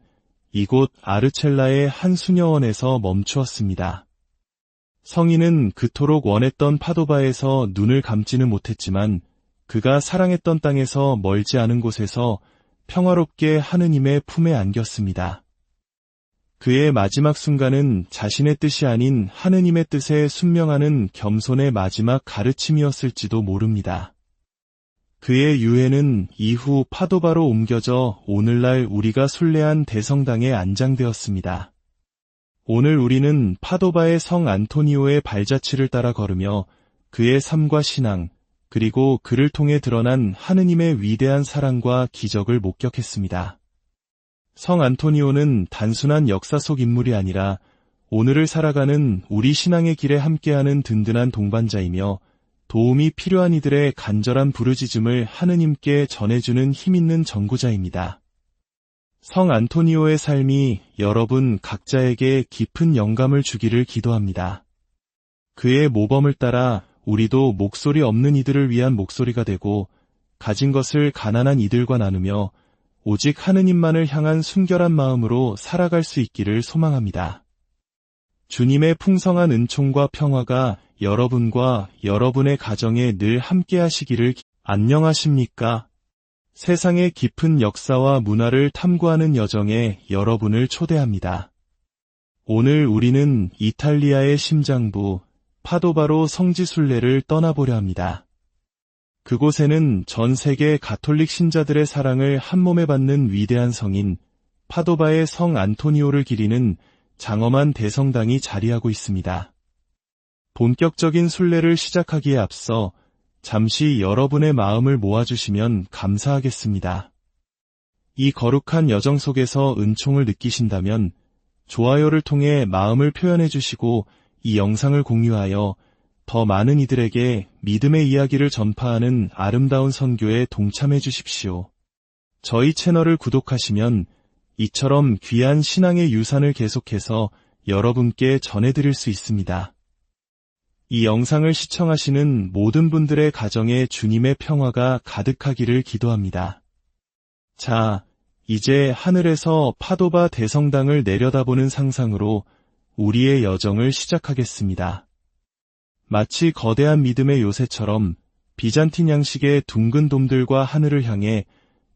이곳 아르첼라의 한 수녀원에서 멈추었습니다. 성인은 그토록 원했던 파도바에서 눈을 감지는 못했지만 그가 사랑했던 땅에서 멀지 않은 곳에서 평화롭게 하느님의 품에 안겼습니다. 그의 마지막 순간은 자신의 뜻이 아닌 하느님의 뜻에 순명하는 겸손의 마지막 가르침이었을지도 모릅니다. 그의 유해는 이후 파도바로 옮겨져 오늘날 우리가 순례한 대성당에 안장되었습니다. 오늘 우리는 파도바의 성 안토니오의 발자취를 따라 걸으며 그의 삶과 신앙, 그리고 그를 통해 드러난 하느님의 위대한 사랑과 기적을 목격했습니다. 성 안토니오는 단순한 역사 속 인물이 아니라 오늘을 살아가는 우리 신앙의 길에 함께하는 든든한 동반자이며 도움이 필요한 이들의 간절한 부르짖음을 하느님께 전해주는 힘있는 전구자입니다. 성 안토니오의 삶이 여러분 각자에게 깊은 영감을 주기를 기도합니다. 그의 모범을 따라 우리도 목소리 없는 이들을 위한 목소리가 되고 가진 것을 가난한 이들과 나누며 오직 하느님만을 향한 순결한 마음으로 살아갈 수 있기를 소망합니다. 주님의 풍성한 은총과 평화가 여러분과 여러분의 가정에 늘 함께 하시기를. 안녕하십니까? 세상의 깊은 역사와 문화를 탐구하는 여정에 여러분을 초대합니다. 오늘 우리는 이탈리아의 심장부 파도바로 성지 순례를 떠나보려 합니다. 그곳에는 전 세계 가톨릭 신자들의 사랑을 한몸에 받는 위대한 성인 파도바의 성 안토니오를 기리는 장엄한 대성당이 자리하고 있습니다. 본격적인 순례를 시작하기에 앞서 잠시 여러분의 마음을 모아주시면 감사하겠습니다. 이 거룩한 여정 속에서 은총을 느끼신다면 좋아요를 통해 마음을 표현해 주시고 이 영상을 공유하여 더 많은 이들에게 믿음의 이야기를 전파하는 아름다운 선교에 동참해 주십시오. 저희 채널을 구독하시면 이처럼 귀한 신앙의 유산을 계속해서 여러분께 전해드릴 수 있습니다. 이 영상을 시청하시는 모든 분들의 가정에 주님의 평화가 가득하기를 기도합니다. 자, 이제 하늘에서 파도바 대성당을 내려다보는 상상으로 우리의 여정을 시작하겠습니다. 마치 거대한 믿음의 요새처럼 비잔틴 양식의 둥근 돔들과 하늘을 향해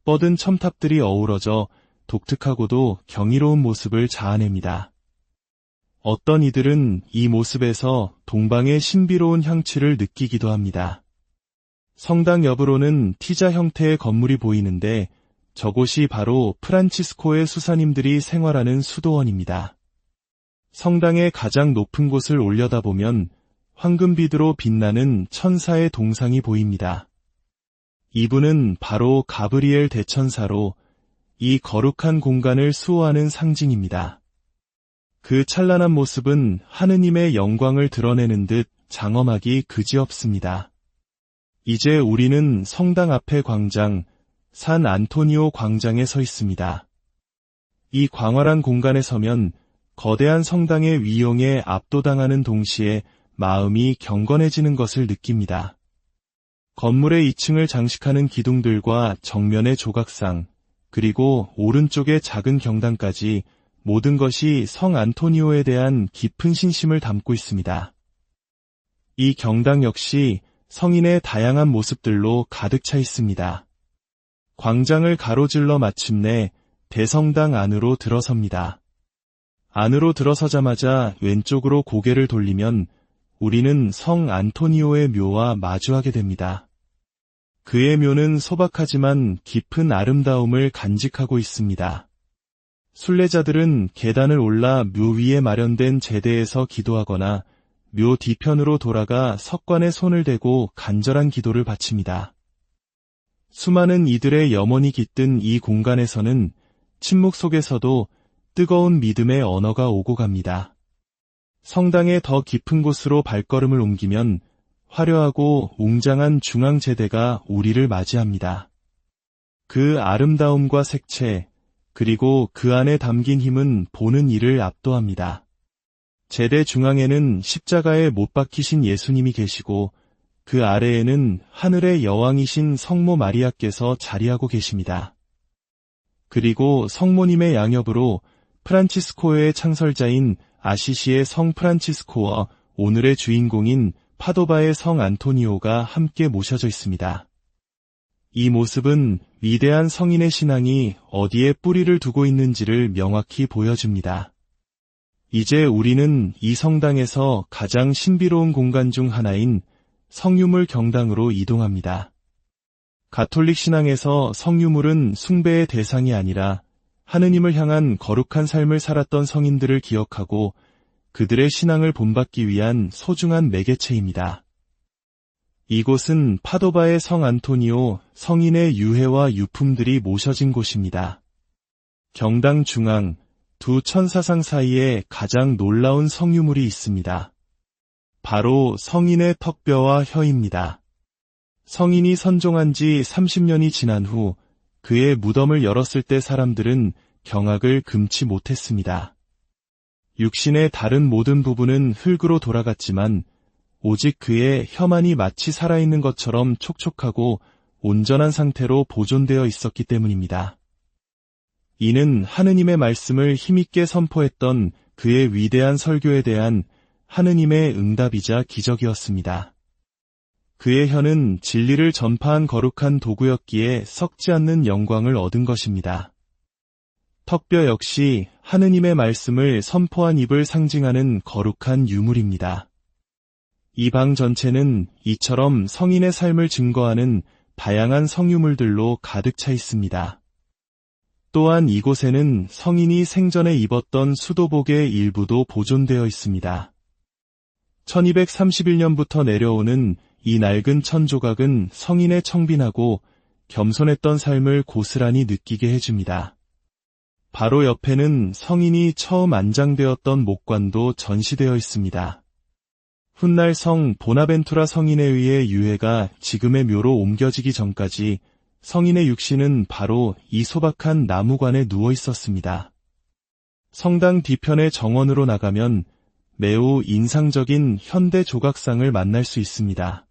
뻗은 첨탑들이 어우러져 독특하고도 경이로운 모습을 자아냅니다. 어떤 이들은 이 모습에서 동방의 신비로운 향취를 느끼기도 합니다. 성당 옆으로는 T자 형태의 건물이 보이는데 저곳이 바로 프란치스코의 수사님들이 생활하는 수도원입니다. 성당의 가장 높은 곳을 올려다보면 황금빛으로 빛나는 천사의 동상이 보입니다. 이분은 바로 가브리엘 대천사로 이 거룩한 공간을 수호하는 상징입니다. 그 찬란한 모습은 하느님의 영광을 드러내는 듯 장엄하기 그지없습니다. 이제 우리는 성당 앞의 광장, 산 안토니오 광장에 서 있습니다. 이 광활한 공간에 서면 거대한 성당의 위용에 압도당하는 동시에 마음이 경건해지는 것을 느낍니다. 건물의 2층을 장식하는 기둥들과 정면의 조각상, 그리고 오른쪽의 작은 경당까지 모든 것이 성 안토니오에 대한 깊은 신심을 담고 있습니다. 이 경당 역시 성인의 다양한 모습들로 가득 차 있습니다. 광장을 가로질러 마침내 대성당 안으로 들어섭니다. 안으로 들어서자마자 왼쪽으로 고개를 돌리면 우리는 성 안토니오의 묘와 마주하게 됩니다. 그의 묘는 소박하지만 깊은 아름다움을 간직하고 있습니다. 순례자들은 계단을 올라 묘 위에 마련된 제대에서 기도하거나 묘 뒤편으로 돌아가 석관에 손을 대고 간절한 기도를 바칩니다. 수많은 이들의 염원이 깃든 이 공간에서는 침묵 속에서도 뜨거운 믿음의 언어가 오고 갑니다. 성당의 더 깊은 곳으로 발걸음을 옮기면 화려하고 웅장한 중앙제대가 우리를 맞이합니다. 그 아름다움과 색채, 그리고 그 안에 담긴 힘은 보는 이를 압도합니다. 제대 중앙에는 십자가에 못 박히신 예수님이 계시고 그 아래에는 하늘의 여왕이신 성모 마리아께서 자리하고 계십니다. 그리고 성모님의 양옆으로 프란치스코의 창설자인 아시시의 성 프란치스코와 오늘의 주인공인 파도바의 성 안토니오가 함께 모셔져 있습니다. 이 모습은 위대한 성인의 신앙이 어디에 뿌리를 두고 있는지를 명확히 보여줍니다. 이제 우리는 이 성당에서 가장 신비로운 공간 중 하나인 성유물 경당으로 이동합니다. 가톨릭 신앙에서 성유물은 숭배의 대상이 아니라 하느님을 향한 거룩한 삶을 살았던 성인들을 기억하고 그들의 신앙을 본받기 위한 소중한 매개체입니다. 이곳은 파도바의 성 안토니오 성인의 유해와 유품들이 모셔진 곳입니다. 경당 중앙 두 천사상 사이에 가장 놀라운 성유물이 있습니다. 바로 성인의 턱뼈와 혀입니다. 성인이 선종한 지 30년이 지난 후 그의 무덤을 열었을 때 사람들은 경악을 금치 못했습니다. 육신의 다른 모든 부분은 흙으로 돌아갔지만 오직 그의 혀만이 마치 살아있는 것처럼 촉촉하고 온전한 상태로 보존되어 있었기 때문입니다. 이는 하느님의 말씀을 힘있게 선포했던 그의 위대한 설교에 대한 하느님의 응답이자 기적이었습니다. 그의 혀는 진리를 전파한 거룩한 도구였기에 썩지 않는 영광을 얻은 것입니다. 턱뼈 역시 하느님의 말씀을 선포한 입을 상징하는 거룩한 유물입니다. 이 방 전체는 이처럼 성인의 삶을 증거하는 다양한 성유물들로 가득 차 있습니다. 또한 이곳에는 성인이 생전에 입었던 수도복의 일부도 보존되어 있습니다. 1231년부터 내려오는 이 낡은 천조각은 성인의 청빈하고 겸손했던 삶을 고스란히 느끼게 해줍니다. 바로 옆에는 성인이 처음 안장되었던 목관도 전시되어 있습니다. 훗날 성 보나벤투라 성인에 의해 유해가 지금의 묘로 옮겨지기 전까지 성인의 육신은 바로 이 소박한 나무관에 누워 있었습니다. 성당 뒤편의 정원으로 나가면 매우 인상적인 현대 조각상을 만날 수 있습니다.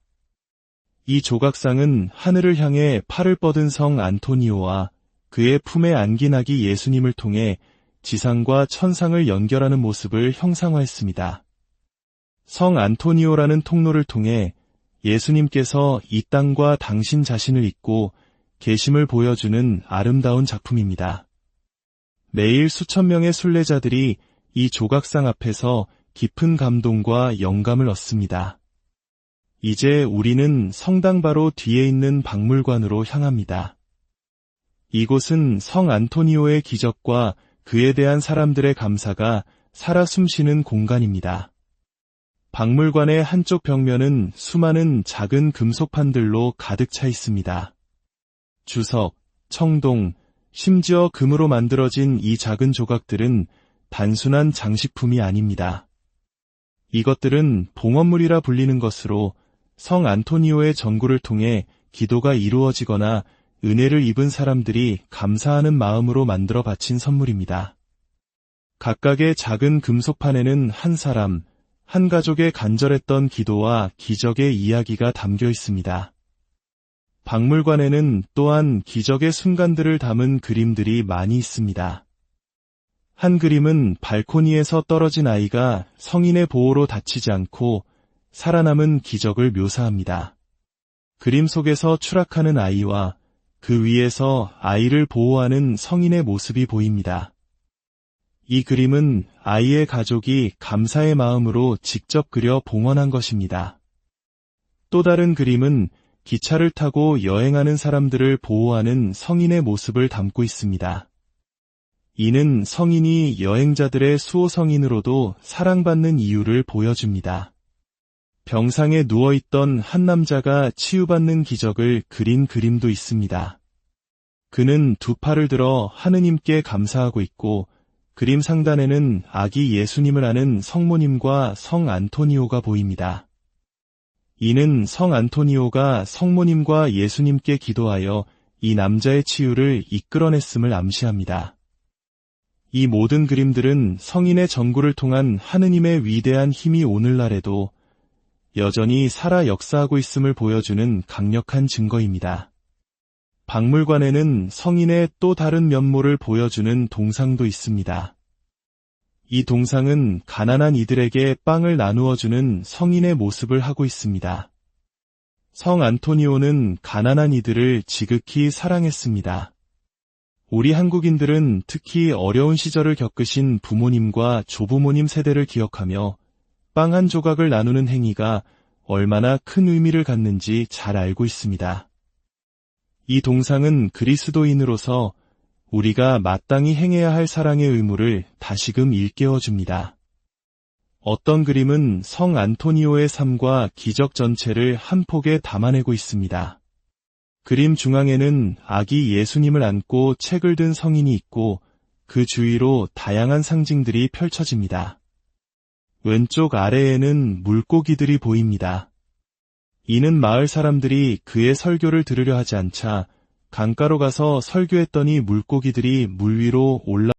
이 조각상은 하늘을 향해 팔을 뻗은 성 안토니오와 그의 품에 안긴 아기 예수님을 통해 지상과 천상을 연결하는 모습을 형상화했습니다. 성 안토니오라는 통로를 통해 예수님께서 이 땅과 당신 자신을 잇고 계심을 보여주는 아름다운 작품입니다. 매일 수천 명의 순례자들이 이 조각상 앞에서 깊은 감동과 영감을 얻습니다. 이제 우리는 성당 바로 뒤에 있는 박물관으로 향합니다. 이곳은 성 안토니오의 기적과 그에 대한 사람들의 감사가 살아 숨쉬는 공간입니다. 박물관의 한쪽 벽면은 수많은 작은 금속판들로 가득 차 있습니다. 주석, 청동, 심지어 금으로 만들어진 이 작은 조각들은 단순한 장식품이 아닙니다. 이것들은 봉헌물이라 불리는 것으로 성 안토니오의 전구를 통해 기도가 이루어지거나 은혜를 입은 사람들이 감사하는 마음으로 만들어 바친 선물입니다. 각각의 작은 금속판에는 한 사람, 한 가족의 간절했던 기도와 기적의 이야기가 담겨 있습니다. 박물관에는 또한 기적의 순간들을 담은 그림들이 많이 있습니다. 한 그림은 발코니에서 떨어진 아이가 성인의 보호로 다치지 않고 살아남은 기적을 묘사합니다. 그림 속에서 추락하는 아이와 그 위에서 아이를 보호하는 성인의 모습이 보입니다. 이 그림은 아이의 가족이 감사의 마음으로 직접 그려 봉헌한 것입니다. 또 다른 그림은 기차를 타고 여행하는 사람들을 보호하는 성인의 모습을 담고 있습니다. 이는 성인이 여행자들의 수호성인으로도 사랑받는 이유를 보여줍니다. 병상에 누워있던 한 남자가 치유받는 기적을 그린 그림도 있습니다. 그는 두 팔을 들어 하느님께 감사하고 있고 그림 상단에는 아기 예수님을 아는 성모님과 성 안토니오가 보입니다. 이는 성 안토니오가 성모님과 예수님께 기도하여 이 남자의 치유를 이끌어냈음을 암시합니다. 이 모든 그림들은 성인의 전구를 통한 하느님의 위대한 힘이 오늘날에도 여전히 살아 역사하고 있음을 보여주는 강력한 증거입니다. 박물관에는 성인의 또 다른 면모를 보여주는 동상도 있습니다. 이 동상은 가난한 이들에게 빵을 나누어주는 성인의 모습을 하고 있습니다. 성 안토니오는 가난한 이들을 지극히 사랑했습니다. 우리 한국인들은 특히 어려운 시절을 겪으신 부모님과 조부모님 세대를 기억하며 빵 한 조각을 나누는 행위가 얼마나 큰 의미를 갖는지 잘 알고 있습니다. 이 동상은 그리스도인으로서 우리가 마땅히 행해야 할 사랑의 의무를 다시금 일깨워줍니다. 어떤 그림은 성 안토니오의 삶과 기적 전체를 한 폭에 담아내고 있습니다. 그림 중앙에는 아기 예수님을 안고 책을 든 성인이 있고 그 주위로 다양한 상징들이 펼쳐집니다. 왼쪽 아래에는 물고기들이 보입니다. 이는 마을 사람들이 그의 설교를 들으려 하지 않자 강가로 가서 설교했더니 물고기들이 물 위로 올라